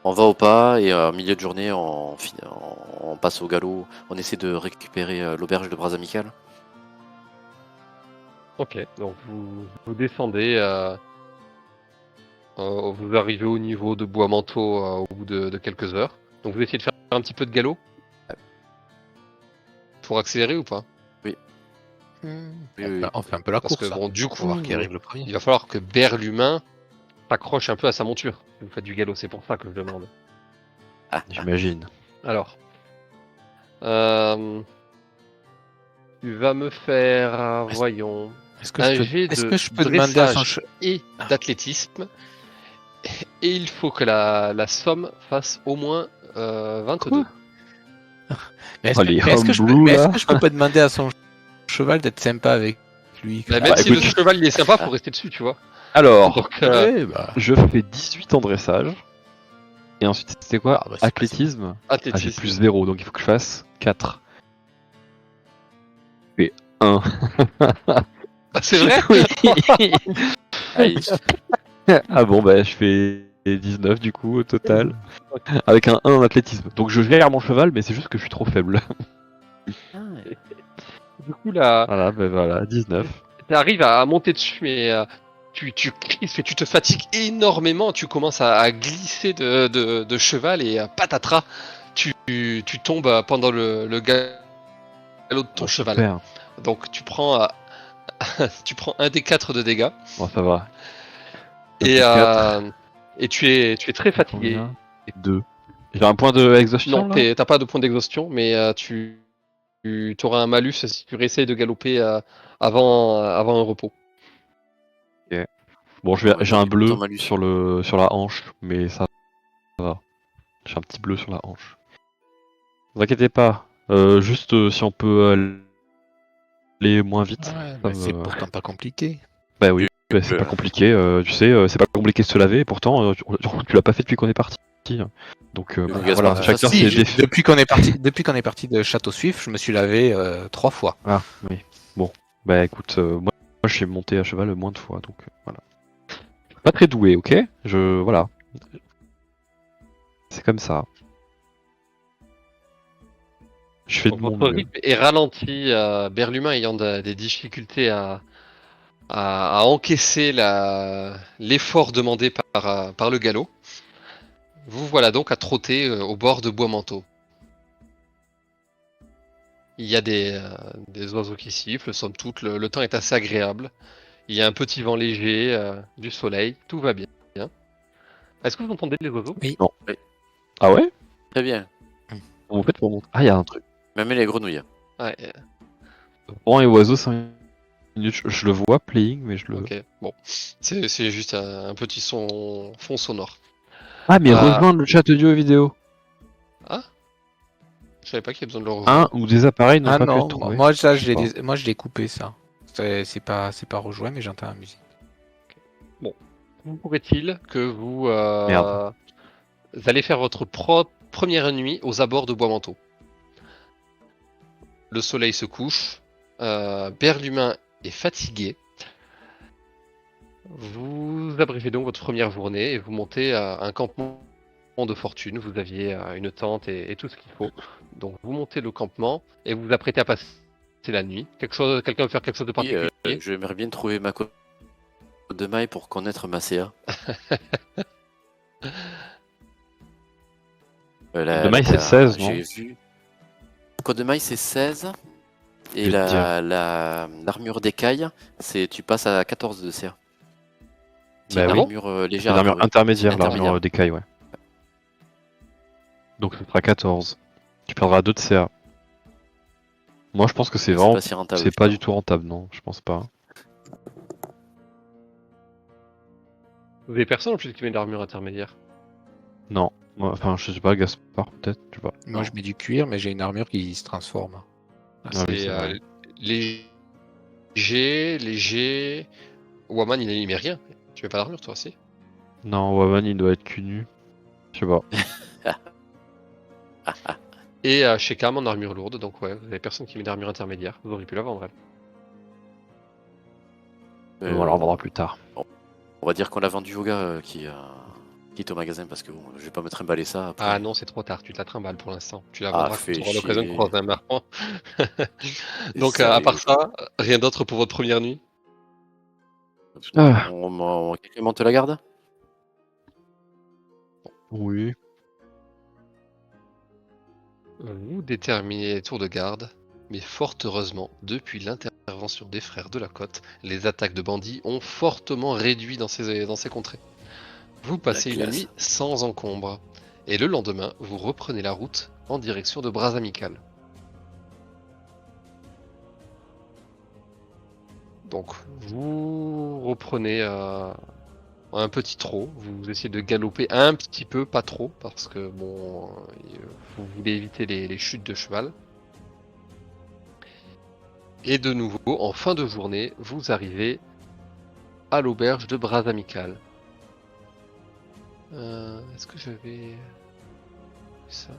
On va au pas et au milieu de journée, on passe au galop. On essaie de récupérer l'auberge de Bras Amical. Ok, donc vous descendez, vous arrivez au niveau de Bois-Manteau au bout de quelques heures. Donc vous essayez de faire un petit peu de galop pour accélérer ou pas? Oui, On fait un peu la Parce course. que bon, du Faut voir coup, qui arrive le premier. il va falloir que Ber l'humain s'accroche un peu à sa monture. Si vous faites du galop, c'est pour ça que je demande. J'imagine. Alors, tu vas me faire, voyons, Est-ce que un je peux, jet est-ce de que je peux demander à son dressage et d'athlétisme. Et il faut que la somme fasse au moins 22. Mais est-ce Oh, que, les mais est-ce que je peux, homebrew, mais est-ce là. que je peux pas demander à son cheval d'être sympa avec lui Bah, quand même Bah, si écoute. le cheval il est sympa, faut rester dessus, tu vois. Alors, Donc, Ouais, bah. je fais 18 en dressage. Et ensuite, c'était quoi? Ah, bah, c'est Athlétisme. Ah, j'ai athlétisme. plus 0, donc il faut que je fasse 4. 1. Ah, c'est vrai? Aïe. Ah bon, bah je fais 19 du coup au total. Avec un 1 en athlétisme. Donc je gère mon cheval, mais c'est juste que je suis trop faible. Du coup, là, Voilà, bah voilà, 19. tu arrives à monter dessus, mais tu crispes et tu te fatigues énormément. Tu commences à glisser de cheval et patatras, tu tombes pendant le galop de ton Oh, cheval. super. Donc tu prends un des 4 de dégâts Bon, ça va. et, 4. et tu es très fatigué. Combien 2. J'ai un point de exhaustion Non, là? t'as pas de point d'exhaustion, mais tu auras un malus si tu réessayes de galoper avant un repos. Ok. Bon, Ouais, j'ai donc un du coup, ton bleu malus. sur la hanche, mais ça va. J'ai un petit bleu sur la hanche. Ne vous inquiétez pas. Juste si on peut aller moins vite. Ouais, Ça mais c'est me... pourtant pas compliqué. Bah oui, bah, c'est bleu. pas compliqué. Tu sais, c'est pas compliqué de se laver. Et pourtant, tu l'as pas fait depuis qu'on est parti. Donc Le Ah, Gaspard voilà, de chacun façon. ses si, défis. depuis qu'on est parti de Château Suif, je me suis lavé 3 fois. Ah oui. Bon, bah écoute, moi je suis monté à cheval moins de fois, donc voilà. Pas très doué, ok? Voilà, c'est comme ça. Je fais de Donc, mon votre mieux. rythme est ralenti, Berlumin ayant des difficultés à encaisser l'effort demandé par le galop. Vous voilà donc à trotter au bord de Bois-Manteau. Il y a des oiseaux qui sifflent, somme toute, le temps est assez agréable. Il y a un petit vent léger, du soleil, tout va bien. Est-ce que vous entendez les oiseaux? Oui. Non. Oui. Ah ouais? Très bien. Comment vous faites pour monter? Ah, il y a un truc. Même les grenouilles. Ouais, Vent et oiseaux 5 minutes. Je le vois playing, mais je le. ok, bon. C'est juste un petit fond sonore. Ah, mais Euh, rejoindre le chat audio et vidéo. ah, je savais pas qu'il y a besoin de le Un rejoindre. ou des appareils n'ont Ah pas pu être non, trouvés. moi ça, Je sais pas. moi je l'ai coupé ça. C'est pas rejoint, mais j'entends la musique. Vous pourrait-il que Merde. vous allez faire votre première nuit aux abords de Bois-Manteau. Le soleil se couche, Berlumin est fatigué. Vous abrégez donc votre première journée et vous montez à un campement de fortune. Vous aviez une tente et tout ce qu'il faut. Donc vous montez le campement et vous vous apprêtez à passer la nuit. Quelqu'un veut faire quelque chose de Oui, particulier? j'aimerais bien trouver ma code de maille pour connaître ma CA. De maille, c'est 16, non? J'ai vu. Code de maille, c'est 16. Je Et vais te dire. l'armure d'écaille, tu passes à 14 de CA. C'est Bah une oui. armure C'est légère. l'armure Oui. intermédiaire, Intermédiaire. l'armure d'écaille, ouais. Donc ce sera 14. Tu perdras 2 de CA. Moi je pense que c'est Mais c'est vraiment. pas si rentable. C'est je pas pense. du tout rentable, non, je pense pas. Vous avez personne en plus qui met de l'armure intermédiaire. Non. Enfin, je sais pas, Gaspard peut-être, je sais pas. Moi je mets du cuir, mais j'ai une armure qui se transforme. Ah, Ah oui, c'est c'est vrai. léger. Waman, il met rien. Tu mets pas d'armure toi aussi? Non, Waman il doit être cul nu. Je sais pas. Et chez Cam en armure lourde, donc ouais, vous avez personne qui met d'armure intermédiaire. Vous auriez pu la vendre elle. On la revendra plus tard. On va dire qu'on l'a vendu au gars qui est au magasin parce que bon, je vais pas me trimballer ça après. Ah non, c'est trop tard, tu te la trimbales pour l'instant. Tu la Ah, vendras quand fais tu auras l'occasion de chier. croiser un marrant. T'es Donc à part sérieux. ça, rien d'autre pour votre première nuit? Ah, Quelqu'un monte la garde? oui. Vous déterminez les tours de garde, mais fort heureusement, depuis l'intervention des frères de la côte, les attaques de bandits ont fortement réduit dans ces contrées. Vous passez une classe. nuit sans encombre, et le lendemain, vous reprenez la route en direction de Bras-Amical. Donc, vous reprenez un petit trot, vous essayez de galoper un petit peu, pas trop, parce que bon, vous voulez éviter les chutes de cheval. Et de nouveau, en fin de journée, vous arrivez à l'auberge de Bras-Amical. Est-ce que j'avais ça?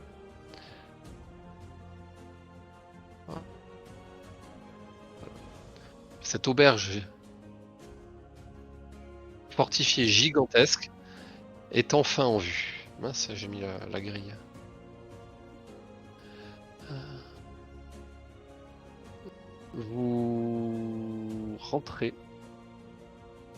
Cette auberge fortifiée gigantesque est enfin en vue. Mince, j'ai mis la grille. Vous rentrez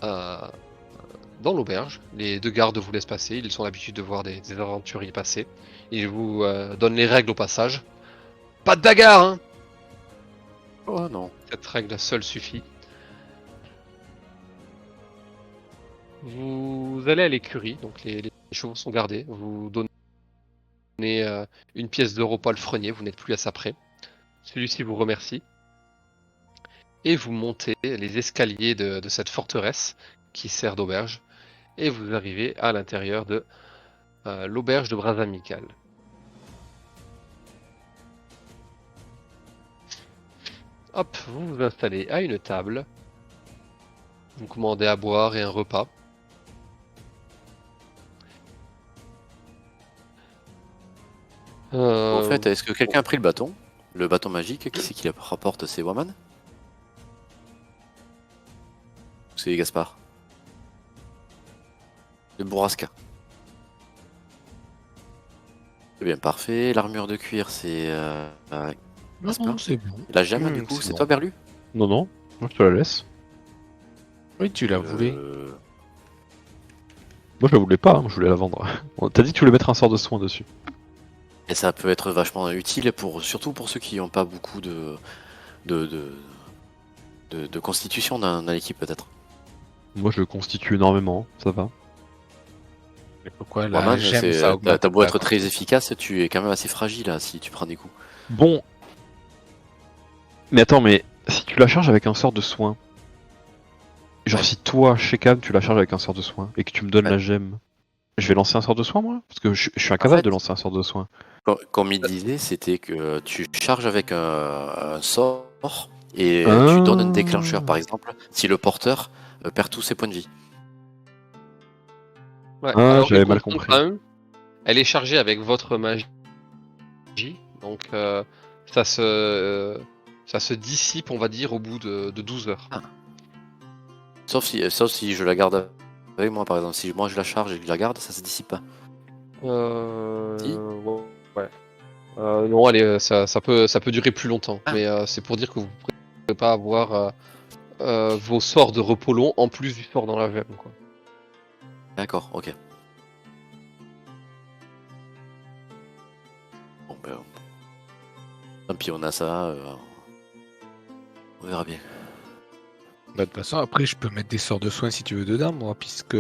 dans l'auberge. Les deux gardes vous laissent passer. Ils ont l'habitude de voir des aventuriers passer. Ils vous donnent les règles au passage. Pas de bagarre, hein! Oh non. Cette règle seule suffit. Vous allez à l'écurie, donc les chevaux sont gardés. Vous donnez une pièce de repas au Frenier, vous n'êtes plus à ça près. Celui-ci vous remercie. Et vous montez les escaliers de cette forteresse qui sert d'auberge. Et vous arrivez à l'intérieur de l'auberge de Bras Amical. Hop, vous vous installez à une table. Vous commandez à boire et un repas. En fait, est-ce que quelqu'un a pris le bâton? Le bâton magique, qui c'est qui le rapporte? C'est Waman? Ou c'est Gaspard? Le bourrasque. C'est bien, parfait. L'armure de cuir, c'est... Non, c'est bon. La gemme, du coup, c'est c'est bon. toi, Berlu? Non, non, moi je te la laisse. Oui, tu la voulais. Moi je la voulais pas, hein, je voulais la vendre. T'as dit que tu voulais mettre un sort de soin dessus. Et ça peut être vachement utile, surtout pour ceux qui n'ont pas beaucoup de constitution dans l'équipe, peut-être. Moi je le constitue énormément, ça va. Mais pourquoi la Waman, gemme, ça augmente t'as beau la être très efficace, tu es quand même assez fragile là, si tu prends des coups. Bon. Mais attends, mais si tu la charges avec un sort de soin, genre Ouais. si toi, Shekan, tu la charges avec un sort de soin et que tu me donnes Ouais. la gemme, je vais lancer un sort de soin moi? Parce que je suis incapable fait, de lancer un sort de soin. Comme il disait, c'était que tu charges avec un sort et Ah. tu donnes un déclencheur, par exemple, si le porteur perd tous ses points de vie. Ouais, Ah, alors j'avais une mal contre compris. un, elle est chargée avec votre magie, donc ça se dissipe, on va dire, au bout de 12 heures. Sauf si je la garde avec moi, par exemple. Si moi je la charge et que je la garde, ça se dissipe pas. Si. Ouais. Non, allez, ça peut durer plus longtemps, Ah. mais c'est pour dire que vous ne pouvez pas avoir vos sorts de repos long en plus du sort dans la gemme, quoi. D'accord, ok. Bon ben... Tant pis, on a ça. On verra bien. Bah, de toute façon, après, je peux mettre des sorts de soins si tu veux dedans, moi, puisque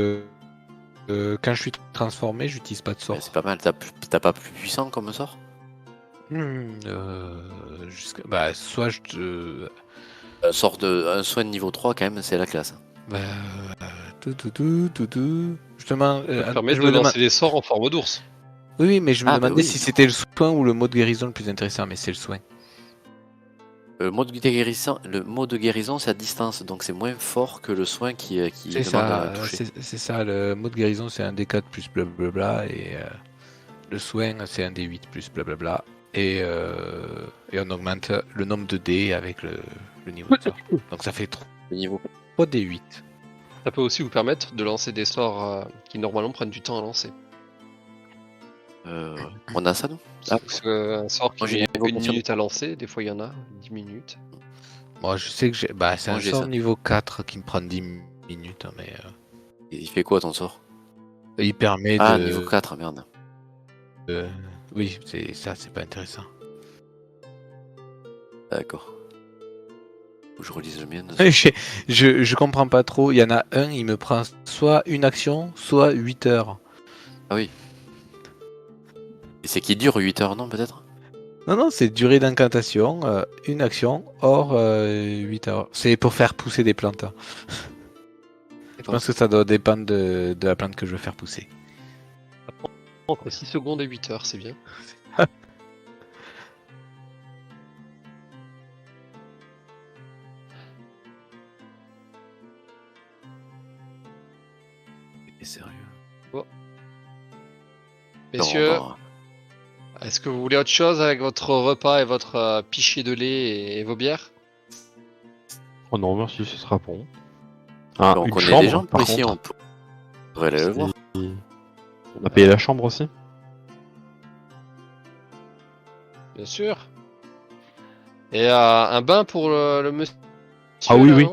quand je suis transformé, j'utilise pas de Ouais, sorts. c'est pas mal. T'as pas plus puissant comme sort? Bah, soit je te. Un soin de niveau 3, quand même, c'est la classe. Bah, Justement, Ça permet je de me demande. lancer des sorts en forme d'ours. Oui, mais je me Ah, bah demandais oui. si c'était le soin ou le mot de guérison le plus intéressant, mais c'est le soin. Le mot de guérison, c'est à distance, donc c'est moins fort que le soin qui C'est demande à ça, toucher. c'est ça, le mot de guérison c'est un D4 plus blablabla, et le soin c'est un D8 plus blablabla, et on augmente le nombre de dés avec le niveau de sort. Donc ça fait Le niveau. 3 D8. Ça peut aussi vous permettre de lancer des sorts qui normalement prennent du temps à lancer. On a ça, nous? Ah, C'est un sort qui Moi, j'ai met niveau 1 confirmé. minute à lancer, des fois il y en a 10 minutes. Moi je sais que j'ai. Bah, c'est Moi, un j'ai sort ça. niveau 4 qui me prend 10 minutes, hein, mais Il fait quoi ton sort? il permet Ah, de. niveau 4, merde. Oui, c'est ça, c'est pas intéressant. D'accord. Faut que je relise le mien. Je comprends pas trop. Il y en a un, il me prend soit une action, soit 8 heures. Ah oui. Et c'est qui dure 8 heures, non, peut-être? Non, c'est durée d'incantation, une action, hors 8 heures. C'est pour faire pousser des plantes. Je pense que ça doit dépendre de la plante que je veux faire pousser. Entre 6 secondes et 8 heures, c'est bien. T'es sérieux? Messieurs, Non, est-ce que vous voulez autre chose avec votre repas et votre pichet de lait et vos bières? Oh non, merci, ce sera bon. On Une connaît chambre, des gens par pour ici, contre. on pourrait aller le voir. On a payé la chambre aussi. Bien sûr. Et un bain pour le monsieur. Ah oui, là, oui.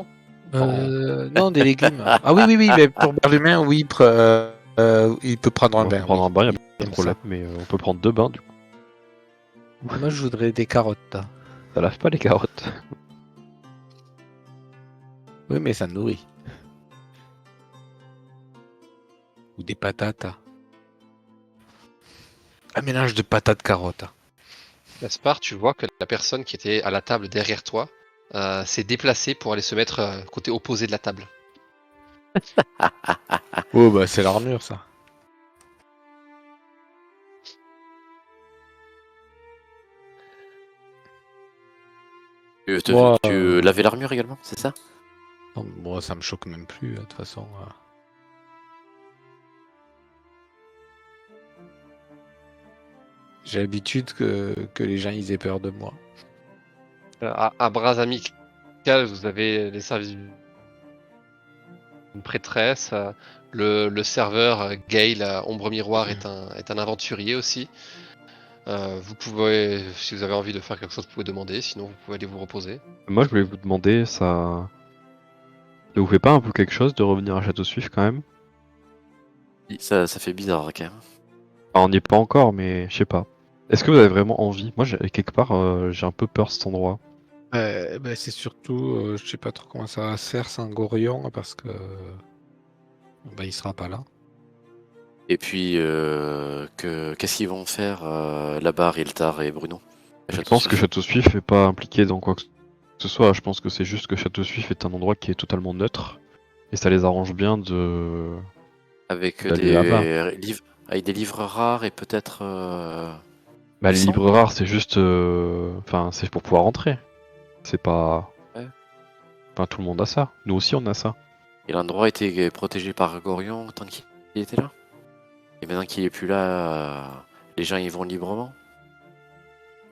non Non, des légumes. Ah oui, mais pour l'humain, oui, il peut prendre un On peut bain. prendre Oui. un bain, y a Il pas de aime problème, ça. mais on peut prendre 2 bains du coup. Moi, je voudrais des carottes. Là. Ça lave pas les carottes. Oui, mais ça nourrit. Ou des patates. Un mélange de patates carottes. Gaspard, tu vois que la personne qui était à la table derrière toi s'est déplacée pour aller se mettre côté opposé de la table. Oh, bah, c'est l'armure, ça. Moi, Tu lavais l'armure également, c'est ça? non, moi, ça me choque même plus, de toute façon. J'ai l'habitude que les gens ils aient peur de moi. À bras amical, vous avez les services d'une prêtresse. Le serveur Gale, Ombre Miroir, est un aventurier aussi. Vous pouvez, si vous avez envie de faire quelque chose, vous pouvez demander. Sinon, vous pouvez aller vous reposer. Moi, je voulais vous demander, ça vous fait pas un peu quelque chose de revenir à Château Suif quand même? Ça fait bizarre quand même. Enfin, on n'y est pas encore, mais je sais pas. Est-ce que vous avez vraiment envie? Moi, quelque part, j'ai un peu peur de cet endroit. Bah, c'est surtout, je sais pas trop comment ça va se faire sans Gorion parce que bah, il sera pas là. Et puis, qu'est-ce qu'ils vont faire là-bas, Rieltar et Bruno? à Je Château pense que Suif Château Suif est pas impliqué dans quoi que ce soit. Je pense que c'est juste que Château Suif est un endroit qui est totalement neutre. Et ça les arrange bien Avec d'aller là-bas. avec des livres rares et peut-être. Bah, les Puissant. livres rares, c'est juste. Enfin, c'est pour pouvoir rentrer. C'est pas. Ouais. Enfin, tout le monde a ça. Nous aussi, on a ça. Et l'endroit était protégé par Gorion tant qu'il était là. Et maintenant qu'il est plus là, les gens y vont librement.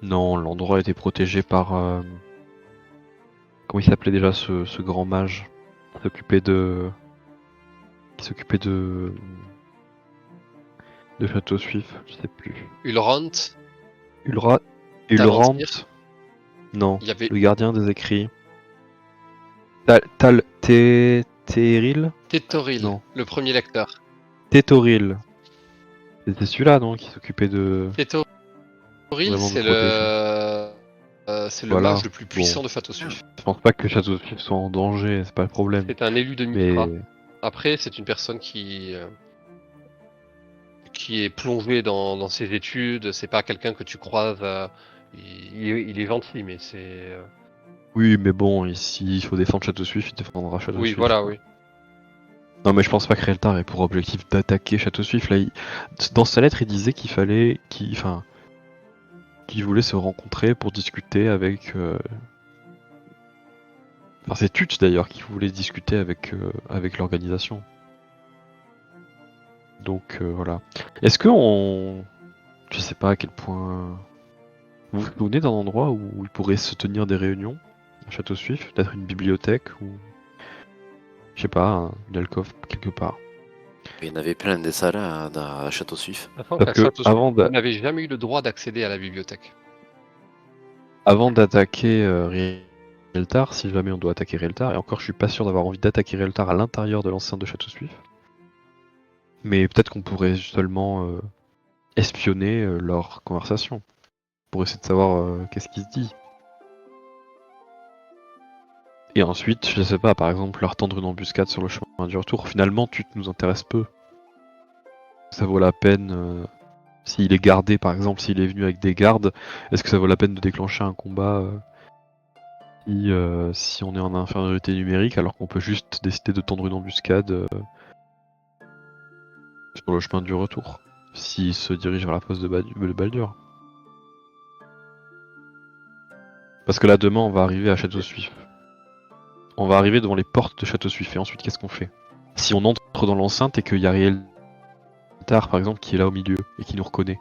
Non, l'endroit était protégé par. Comment il s'appelait déjà ce grand mage qui s'occupait de. Qui s'occupait de Château Suif, je sais plus. Ulront, Ulra. Talentir. Ulrant. Non, Il y avait le gardien des écrits. Téril. Tétoril, Non. le premier lecteur. Tétoril. C'était celui-là, non, qui s'occupait de Tétoril, vraiment de c'est protéger. le Voilà. mage le plus puissant Bon. de Château Suif. Je pense pas que Château Suif soit en danger, c'est pas le problème. C'est un élu de Mais Mitra. Après, c'est une personne qui est plongée dans ses études. C'est pas quelqu'un que tu croises. Il est gentil, mais c'est. oui, mais bon, ici, il faut défendre Château Suif, il défendra Château Oui, Suif. voilà, quoi. oui. Non, mais je pense pas que Reltar ait pour objectif d'attaquer Château Suif. Là, dans sa lettre, il disait qu'il fallait, qu'il voulait se rencontrer pour discuter avec. Enfin, c'est Tut d'ailleurs qui voulait discuter avec l'organisation. Donc voilà. Est-ce que on, je sais pas à quel point. Vous vous souvenez d'un endroit où il pourrait se tenir des réunions à Château Suif? Peut-être une bibliothèque ou. Je sais pas, une alcôve quelque part. Il y en avait plein des salles à Château Suif. Sachant Parce qu'à que Château Suif, avant vous n'avez jamais eu le droit d'accéder à la bibliothèque. Avant d'attaquer Rieltar, si jamais on doit attaquer Rieltar, et encore je suis pas sûr d'avoir envie d'attaquer Rieltar à l'intérieur de l'enceinte de Château Suif. Mais peut-être qu'on pourrait seulement espionner leur conversation. Pour essayer de savoir qu'est-ce qui se dit. Et ensuite, je sais pas, par exemple, leur tendre une embuscade sur le chemin du retour. Finalement, tu nous intéresses peu. Ça vaut la peine, s'il est gardé, par exemple, s'il est venu avec des gardes, est-ce que ça vaut la peine de déclencher un combat si on est en infériorité numérique, alors qu'on peut juste décider de tendre une embuscade sur le chemin du retour, s'il se dirige vers la fosse de Baldur. Parce que là, demain, on va arriver à Château Suif. On va arriver devant les portes de Château Suif, et ensuite, qu'est-ce qu'on fait? Si on entre dans l'enceinte et qu'il y a Rieltar, par exemple, qui est là au milieu, et qui nous reconnaît.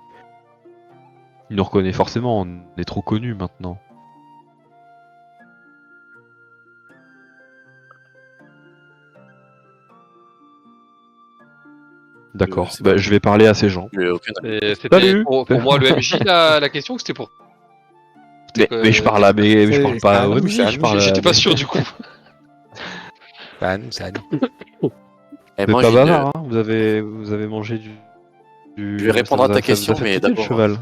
Il nous reconnaît forcément, on est trop connus maintenant. D'accord. c'est Bah, pas- je vais parler à ces gens. J'ai aucune- Et c'était Salut. pour moi le MJ la question ou c'était pour. Mais je parle à mais je parle C'est pas à au nous, MJ, c'est à je nous. parle à... J'étais pas sûr du coup. C'est à nous, c'est à nous. Eh, Vous moi, êtes pas j'ai une- bavard, hein. Vous avez mangé du... Je vais répondre à ta question, ça fait mais péter, le d'abord, cheval.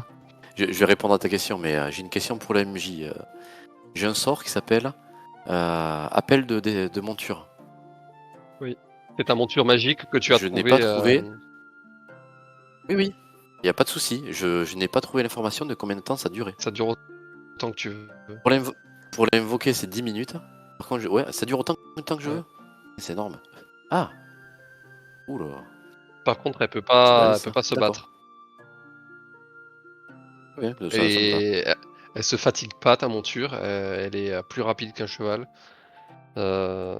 je vais répondre à ta question, mais j'ai une question pour la MJ. J'ai un sort qui s'appelle appel de monture. C'est ta monture magique que tu as Je n'ai trouvé. pas trouvé. Oui, oui. Il n'y a pas de souci. Je n'ai pas trouvé l'information de combien de temps ça durait. Ça dure autant que tu veux. Pour l'invoquer, c'est 10 minutes. Par contre, ouais, ça dure autant de temps que je veux. C'est énorme. Ah. Oula. Par contre, elle peut C'est pas, balèze, elle peut ça. pas se D'accord. battre. Ouais, ça me va. Et elle se fatigue pas ta monture. Elle est plus rapide qu'un cheval. Je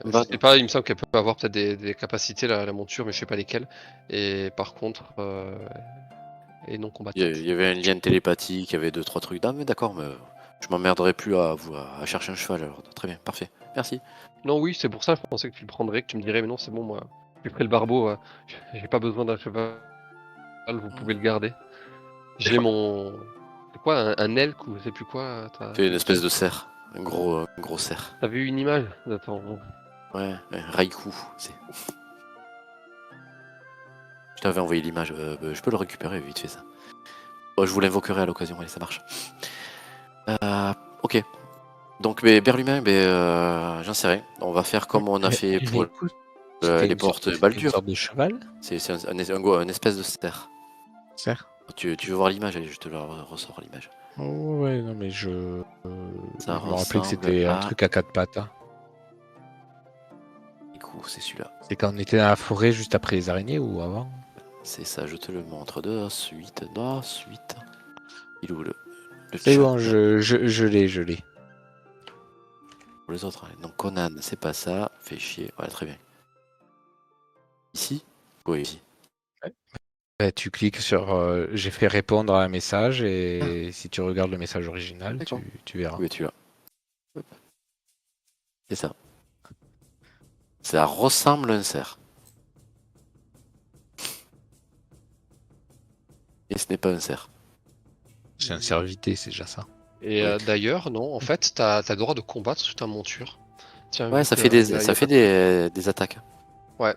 Bah, sais pas, il me semble qu'elle peut avoir peut-être des capacités la monture, mais je sais pas lesquelles. Et par contre, elle est non combattante. il y avait un lien télépathique, il y avait 2-3 trucs. Ah, mais d'accord, mais je m'emmerderai plus à chercher un cheval alors. Très bien, parfait. Merci. Non, oui, c'est pour ça, je pensais que tu le prendrais, que tu me dirais, mais non, c'est bon, moi. Je ferai le barbeau, j'ai pas besoin d'un cheval, vous pouvez le garder. J'ai mon. C'est quoi, un elk ou je sais plus quoi C'est une espèce de cerf. Un gros cerf. T'as vu une image? Attends. Ouais, Raikou. Je t'avais envoyé l'image. Je peux le récupérer vite fait ça. Oh, je vous l'invoquerai à l'occasion, allez, ça marche. Ok. Donc, Berlumin, j'en sais rien. On va faire comme on a fait pour Écoute, les portes Une Baldur. sorte de cheval, C'est un espèce de cerf. cerf. Tu veux voir l'image? Allez, je te la ressors l'image. Oh, ouais, non, mais je. Ça Je me rappelais que c'était ressemble un à- truc à quatre pattes. Hein. Du coup, c'est celui-là. C'est quand on était dans la forêt juste après les araignées ou avant? C'est ça, je te le montre de suite. Il est où le C'est chat bon, je l'ai. pour les autres. Hein. Donc Conan, c'est pas ça. Fait chier. Ouais, très bien. Ici? Oui, ici. Bah, tu cliques sur j'ai fait répondre à un message et si tu regardes le message original, D'accord. tu verras. Oui, tu as. Hop. C'est ça. Ça ressemble à un cerf. Et ce n'est pas un cerf. C'est un servité, c'est déjà ça. Et Oui. d'ailleurs, non, en fait, t'as le droit de combattre sur ta monture. Tiens, Ouais, vu ça que fait il y a pas- des attaques. Ouais.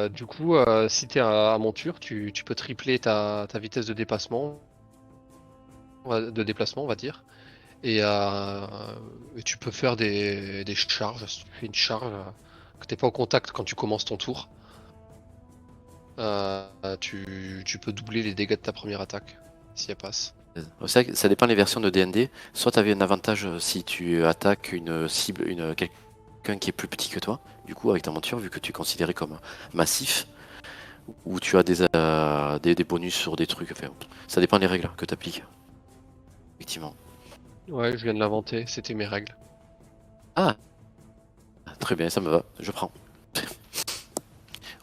Du coup, si t'es à monture, tu peux tripler ta vitesse de déplacement, on va dire. Et tu peux faire des charges. Si tu fais une charge que t'es pas au contact quand tu commences ton tour, tu peux doubler les dégâts de ta première attaque si elle passe. Ça dépend des versions de D&D. Soit tu avais un avantage si tu attaques une cible, quelqu'un qui est plus petit que toi, du coup avec ta monture, vu que tu es considéré comme massif, ou tu as des bonus sur des trucs. Enfin, ça dépend des règles que tu appliques. Effectivement. Ouais, je viens de l'inventer, c'était mes règles. Ah, très bien, ça me va, je prends.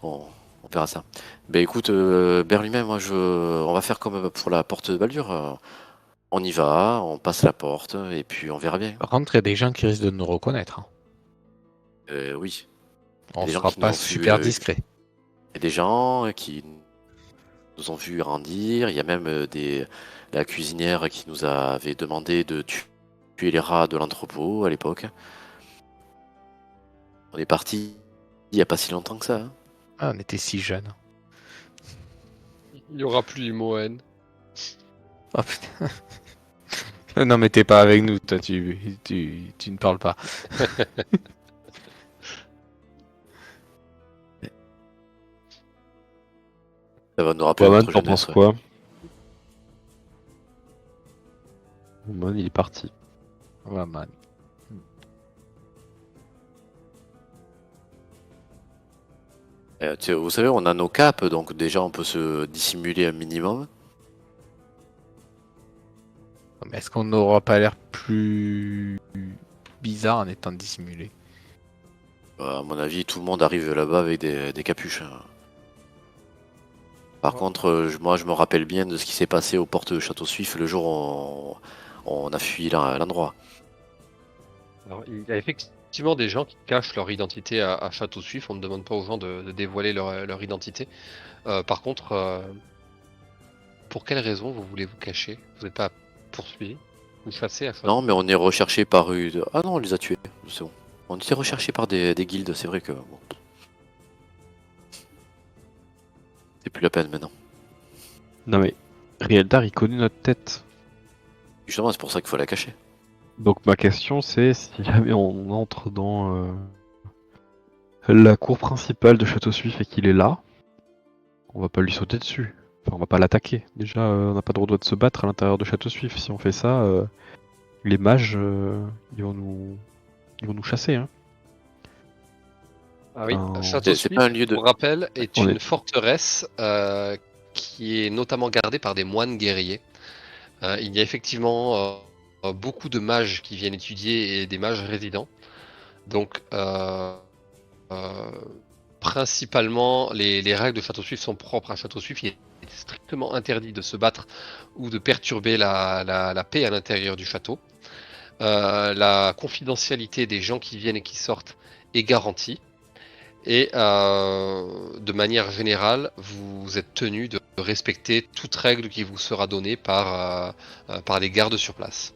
On verra ça. Ben écoute, Berlumin, on va faire comme pour la porte de Baldur. On y va, on passe la porte, et puis on verra bien. Par contre, il y a des gens qui risquent de nous reconnaître. Hein. Oui, On des gens sera qui pas nous ont vu, super discret. il y a des gens qui nous ont vu grandir. Il y a même la cuisinière qui nous avait demandé de tuer les rats de l'entrepôt à l'époque. On est parti il n'y a pas si longtemps que ça. Hein. Ah, on était si jeunes. Il y aura plus les mots haine. Oh, putain. Non, mais t'es pas avec nous, toi, tu ne parles pas. Ça va nous rappeler Roman, notre t'en jeunesse. penses quoi? Roman, il est parti. Ouais, man. Vous savez, on a nos capes, donc déjà on peut se dissimuler un minimum. Mais est-ce qu'on n'aura pas l'air plus bizarre en étant dissimulé? À mon avis, tout le monde arrive là-bas avec des capuches. Hein. Par contre, moi je me rappelle bien de ce qui s'est passé aux portes de Château Suif le jour où on a fui l'endroit. Alors, il y a effectivement des gens qui cachent leur identité à Château Suif. On ne demande pas aux gens de dévoiler leur identité. Par contre, pour quelle raison vous voulez vous cacher? Vous n'êtes pas poursuivi ou chassé à Château? Non, mais on est recherché par une. Ah non, on les a tués, c'est bon. On était recherché par des guildes, c'est vrai que. Bon. C'est plus la peine maintenant. Non mais, Rieltar, il connaît notre tête. Justement, c'est pour ça qu'il faut la cacher. Donc ma question c'est, si jamais on entre dans la cour principale de Château Suif et qu'il est là, on va pas lui sauter dessus. Enfin, on va pas l'attaquer. Déjà, on n'a pas le droit de se battre à l'intérieur de Château Suif. Si on fait ça, les mages, ils vont nous chasser. Hein. Ah oui, Oh. Château C'est Suif, pas un lieu de- pour rappel, est On une est- forteresse qui est notamment gardée par des moines guerriers. Il y a effectivement beaucoup de mages qui viennent étudier et des mages résidents. Donc, euh, principalement, les règles de Château Suif sont propres à Château Suif. Il est strictement interdit de se battre ou de perturber la paix à l'intérieur du château. La confidentialité des gens qui viennent et qui sortent est garantie. Et de manière générale, vous êtes tenu de respecter toute règle qui vous sera donnée par les gardes sur place.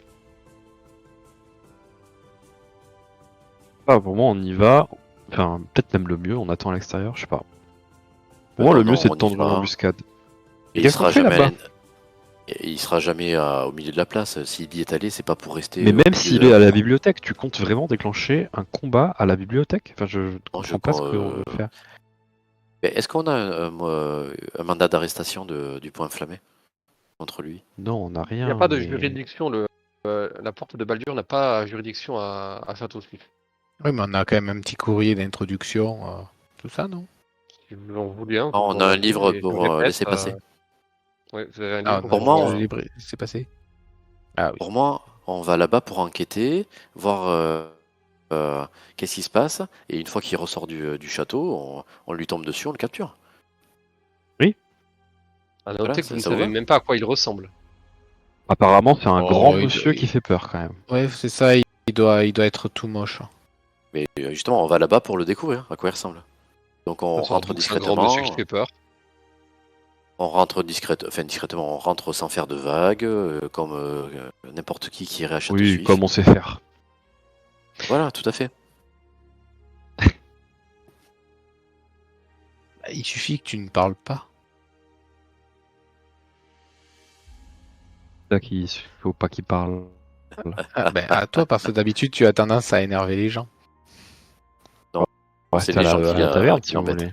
Ah, pour moi, on y va. Enfin, peut-être même le mieux, on attend à l'extérieur, je sais pas. Pour moi, le Non, mieux, c'est de on y tendre une va. embuscade. Et Qu'est-ce qu'on fait là-bas? Il sera jamais au milieu de la place. S'il y est allé, c'est pas pour rester. Mais au même milieu s'il de est à la bibliothèque, tu comptes vraiment déclencher un combat à la bibliothèque? Enfin, je Non, comprends pas ce qu'on veut faire. Mais est-ce qu'on a un mandat d'arrestation du point inflammé contre lui? Non, on n'a Il n'y a rien. pas de mais- juridiction. La porte de Baldur n'a pas juridiction à Château Suif. Oui, mais on a quand même un petit courrier d'introduction, tout ça, non? Si vous en voulez un, je Non, vous on a un envoie livre et je pour répète, laisser passer. ouais, vous avez un Ah, livre pour non, moi, le livre, c'est passé. Ah oui. Pour moi, on va là-bas pour enquêter, voir qu'est-ce qui se passe, et une fois qu'il ressort du château, on lui tombe dessus, on le capture. À noter Voilà, que vous ne ça vous savez va même pas à quoi il ressemble. Apparemment, c'est un Oh, grand il- monsieur il- qui fait peur quand même. Ouais, c'est ça, il doit être tout moche. Mais justement, on va là-bas pour le découvrir, à quoi il ressemble. Donc on Enfin, rentre donc, c'est un grand monsieur qui discrètement, fait peur. on rentre discrètement, on rentre sans faire de vagues, comme n'importe qui irait à Château Oui, Suif. comme on sait faire. Voilà, tout à fait. Il suffit que tu ne parles pas. Là qu'il faut pas qu'il parle. Ah, ben, à toi, parce que d'habitude, tu as tendance à énerver les gens. On va C'est rester les gens à qui, la taverne qui si vous m'embêtent. voulez.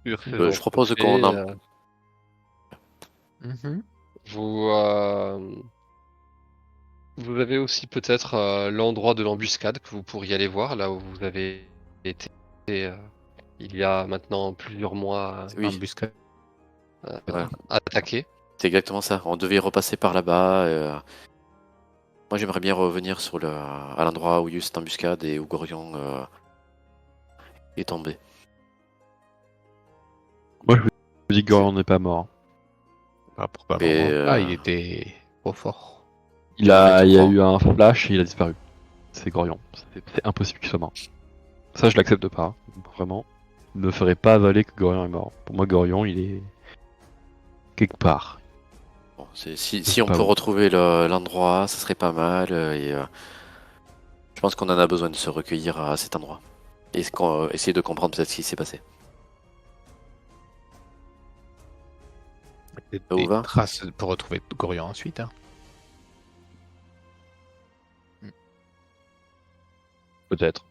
Sur ces Je propose entrefaits, qu'on en... Mhm. vous avez aussi peut-être l'endroit de l'embuscade que vous pourriez aller voir, là où vous avez été il y a maintenant plusieurs mois Oui, Embuscade. voilà. attaqué. C'est exactement ça. On devait repasser par là-bas. Moi, j'aimerais bien revenir à l'endroit où il y a eu cette embuscade et où Gorion est tombé. Moi, je vous dis que Gorion n'est pas mort. Ah, pourquoi Mais, non, hein. Ah, il était trop fort. Il y a Exactement. eu un flash et il a disparu. C'est Gorion. C'est impossible qu'il soit mort. Ça, je l'accepte pas. Vraiment. Ne me ferait pas avaler que Gorion est mort. Pour moi, Gorion, il est quelque part. Bon, si on pas peut bon. retrouver l'endroit, ça serait pas mal. Je pense qu'on en a besoin de se recueillir à cet endroit. Et essayer de comprendre peut-être ce qui s'est passé. Des vous va traces pour retrouver Gorion ensuite. Hein. Peut-être.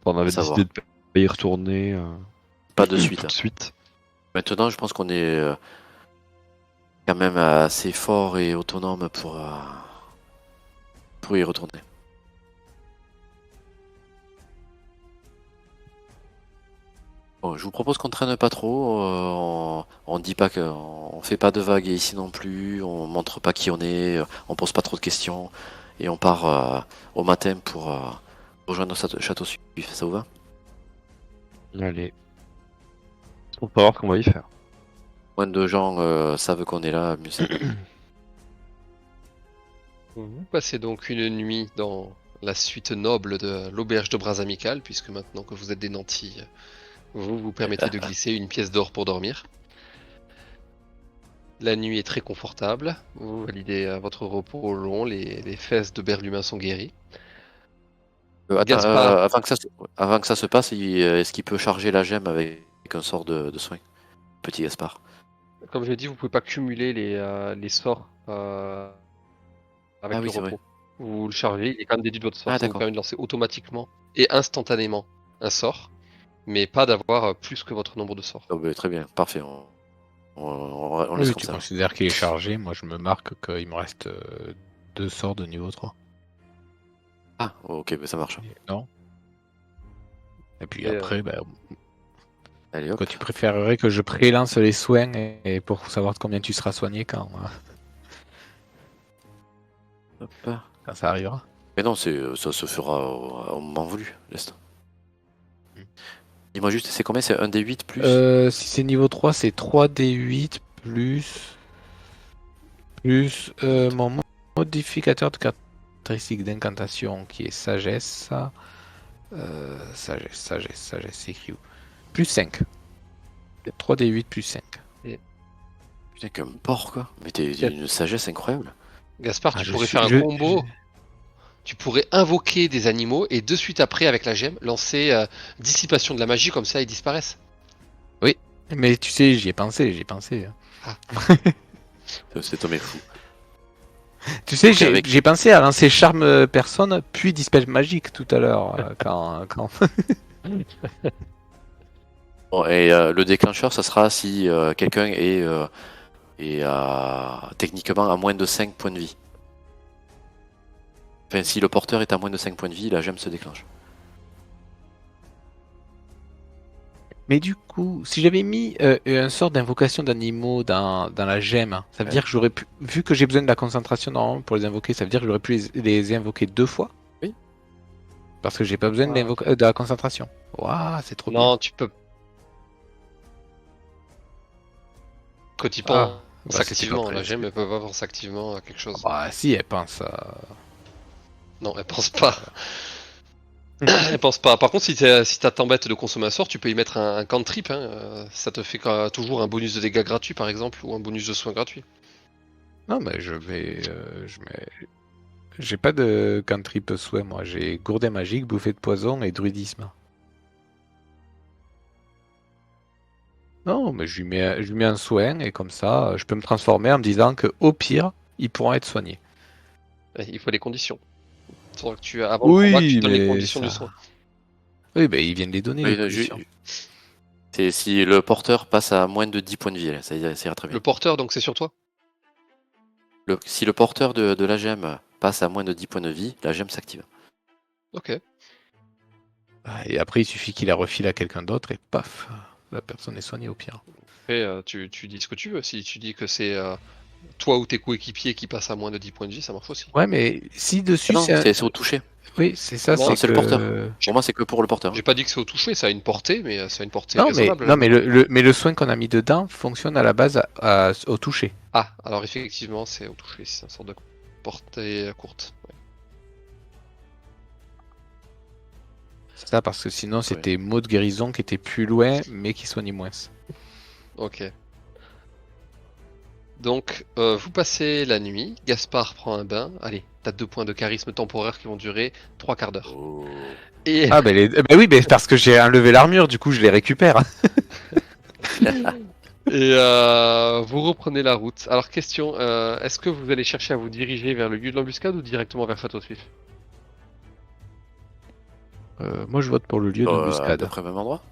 On avait savoir. décidé de pas y retourner Pas de tout suite. de suite. Maintenant, je pense qu'on est quand même assez fort et autonome pour y retourner. Bon, je vous propose qu'on traîne pas trop. On dit pas on fait pas de vagues ici non plus. On montre pas qui on est. On pose pas trop de questions et on part au matin pour rejoindre notre château suif. Ça vous va? Allez. Pour savoir ce qu'on va y faire. Moins de gens savent qu'on est là, mieux c'est. Vous passez donc une nuit dans la suite noble de l'auberge de bras amical, puisque maintenant que vous êtes des nantis, vous vous permettez de glisser une pièce d'or pour dormir. La nuit est très confortable, vous validez votre repos long, les fesses de Berlumin sont guéries. Attends, Gaspard, avant que ça se passe, est-ce qu'il peut charger la gemme avec un sort de soin? Petit Gaspard. comme je l'ai dit, vous pouvez pas cumuler les sorts Ah avec oui, le c'est vrai. repos. Vous le chargez, il est quand même déduit de votre sort, Ah ça vous d'accord. permet de lancer automatiquement et instantanément un sort, mais pas d'avoir plus que votre nombre de sorts. Oh, bah, très bien, parfait. On laisse Oui, comme tu ça. considères qu'il est chargé. Moi, je me marque qu'il me reste 2 sorts de niveau 3. Ah, ok, bah, ça marche. Non. Et puis Et, après, Allez hop. quoi, tu préférerais que je prélance les soins et pour savoir combien tu seras soigné Hop. quand ça arrivera. Mais non, ça se fera au moment voulu, Lest. Hmm. Dis-moi juste, c'est combien? C'est un d 8 plus? Si c'est niveau 3, c'est 3d8 plus mon modificateur de caractéristique d'incantation qui est sagesse. Sagesse, c'est écrit où? Plus 5. 3d8 plus 5. Putain, comme porc, quoi. Mais t'as Gas- une sagesse incroyable. Gaspard, Ah, tu pourrais faire un combo. Tu pourrais invoquer des animaux et de suite après, avec la gemme, lancer dissipation de la magie, comme ça ils disparaissent. Oui, mais tu sais, j'y ai pensé. Ah, C'est tombé fou. Tu sais, Ok, avec... j'ai pensé à lancer charme personne, puis dispel magique tout à l'heure. Quand... Bon, et le déclencheur, ça sera si quelqu'un est techniquement à moins de 5 points de vie. Enfin, si le porteur est à moins de 5 points de vie, la gemme se déclenche. Mais du coup, si j'avais mis un sort d'invocation d'animaux dans la gemme, ça veut Ouais. dire que j'aurais pu, vu que j'ai besoin de la concentration normalement pour les invoquer, ça veut dire que j'aurais pu les invoquer 2 fois. Oui. Parce que j'ai pas besoin de, de la concentration. Waouh, c'est trop bien. non, tu peux. Que tu penses Bah, c'était pas activement, la prévu. gemme, elle peut pas penser activement à quelque chose. Bah, si, elle pense à... Non, elle pense pas. Elle pense pas. Par contre, si t'as t'embête de consommer un sort, tu peux y mettre un cantrip. Hein. Ça te fait toujours un bonus de dégâts gratuit, par exemple, ou un bonus de soins gratuit. Non, mais je vais... J'ai pas de cantrip souhait, moi. J'ai gourdet magique, bouffée de poison et druidisme. Non, mais je lui mets un soin et comme ça, je peux me transformer en me disant que au pire, ils pourront être soignés. Il faut les conditions. Faudra que avant le combat, que tu Oui, donnes les mais conditions du ça... soin. Oui, ben ils viennent les donner, Oui, les conditions. c'est si le porteur passe à moins de 10 points de vie, là, ça ira très bien. Le porteur, donc c'est sur toi. Si le porteur de la gemme passe à moins de 10 points de vie, la gemme s'active. Ok. Et après, il suffit qu'il la refile à quelqu'un d'autre et paf, la personne est soignée au pire. Après, tu dis ce que tu veux. Si tu dis que c'est toi ou tes coéquipiers qui passent à moins de 10 points de vie, ça marche aussi. Ouais, mais si Ah dessus, non, c'est un... c'est au toucher. Oui, c'est ça, Non, Non, c'est c'est le que... porteur. Pour moi, c'est que pour le porteur. J'ai pas dit que c'est au toucher, ça a une portée, mais ça a une portée Non, mais, raisonnable. non, mais le soin qu'on a mis dedans fonctionne à la base au toucher. Ah, alors effectivement, c'est au toucher, c'est une sorte de portée courte. Ouais. C'est ça, parce que sinon, c'était mot de guérison qui était plus loin, mais qui soignait moins. Ok. Donc, vous passez la nuit, Gaspard prend un bain, allez, t'as 2 points de charisme temporaire qui vont durer 3 quarts d'heure. Oh. Et, Ah, oui, mais parce que j'ai enlevé l'armure, du coup, je les récupère. vous reprenez la route. Alors, question, est-ce que vous allez chercher à vous diriger vers le lieu de l'embuscade ou directement vers Château Suif? Moi, je vote pour le lieu À d'embuscade. peu près au même endroit.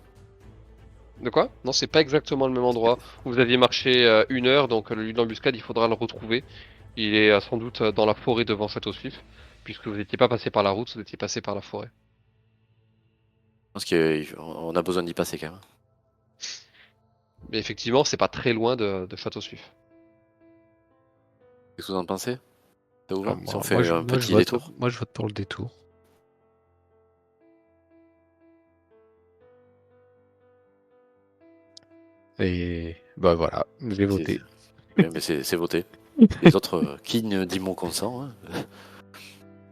De quoi? Non, c'est pas exactement le même endroit. Vous aviez marché 1 heure, donc le lieu de l'embuscade, il faudra le retrouver. Il est sans doute dans la forêt devant Château Suif, puisque vous n'étiez pas passé par la route, vous étiez passé par la forêt. Parce qu'on a besoin d'y passer quand même. Mais effectivement, c'est pas très loin de Château Suif. Qu'est-ce que vous en pensez? Ça vous va? Alors, Si on fait un petit détour. Moi, je vote pour le détour. Et Bah voilà, j'ai voté. Oui, mais c'est voté. Les autres, qui ne dit mon consent hein.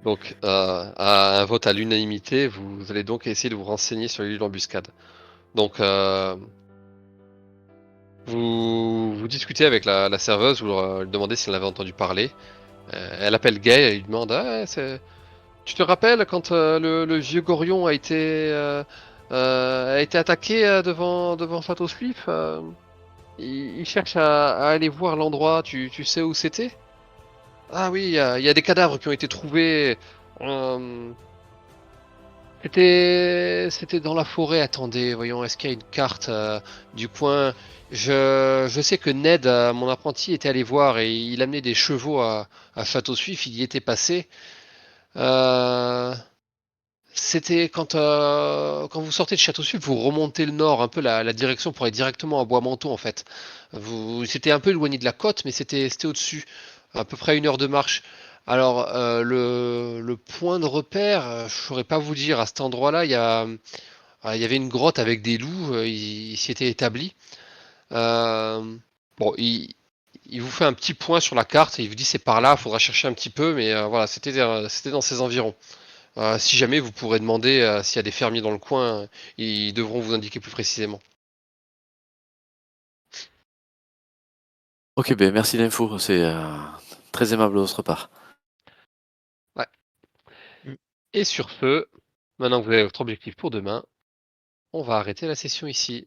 Donc, à un vote à l'unanimité, vous allez donc essayer de vous renseigner sur les lieux d'embuscade. Donc, vous discutez avec la serveuse, vous lui demandez si elle avait entendu parler. Elle appelle Gay, elle lui demande tu te rappelles quand le vieux Gorion a été attaqué devant Château Suif il cherche à aller voir l'endroit, tu sais où c'était? Ah oui, il y a des cadavres qui ont été trouvés. euh, C'était dans la forêt. Attendez, voyons, est-ce qu'il y a une carte du coin? Je sais que Ned, mon apprenti, était allé voir et il amenait des chevaux à Château Suif. Il y était passé. Euh, C'était quand vous sortez de Château Suif, vous remontez le nord, un peu la direction pour aller directement à Bois-Manteau en fait. C'était un peu éloigné de la côte, mais c'était au-dessus, à peu près 1 heure de marche. Alors le point de repère, je saurais pas vous dire. À cet endroit-là, il y avait une grotte avec des loups. Il s'y était établi. Euh, bon, il vous fait un petit point sur la carte et il vous dit c'est par là. Il faudra chercher un petit peu, mais voilà, c'était dans ces environs. Si jamais vous pourrez demander s'il y a des fermiers dans le coin, ils devront vous indiquer plus précisément. Ok, ben merci l'info, c'est très aimable de votre part. Ouais. Mm. Et sur ce, maintenant que vous avez votre objectif pour demain, on va arrêter la session ici.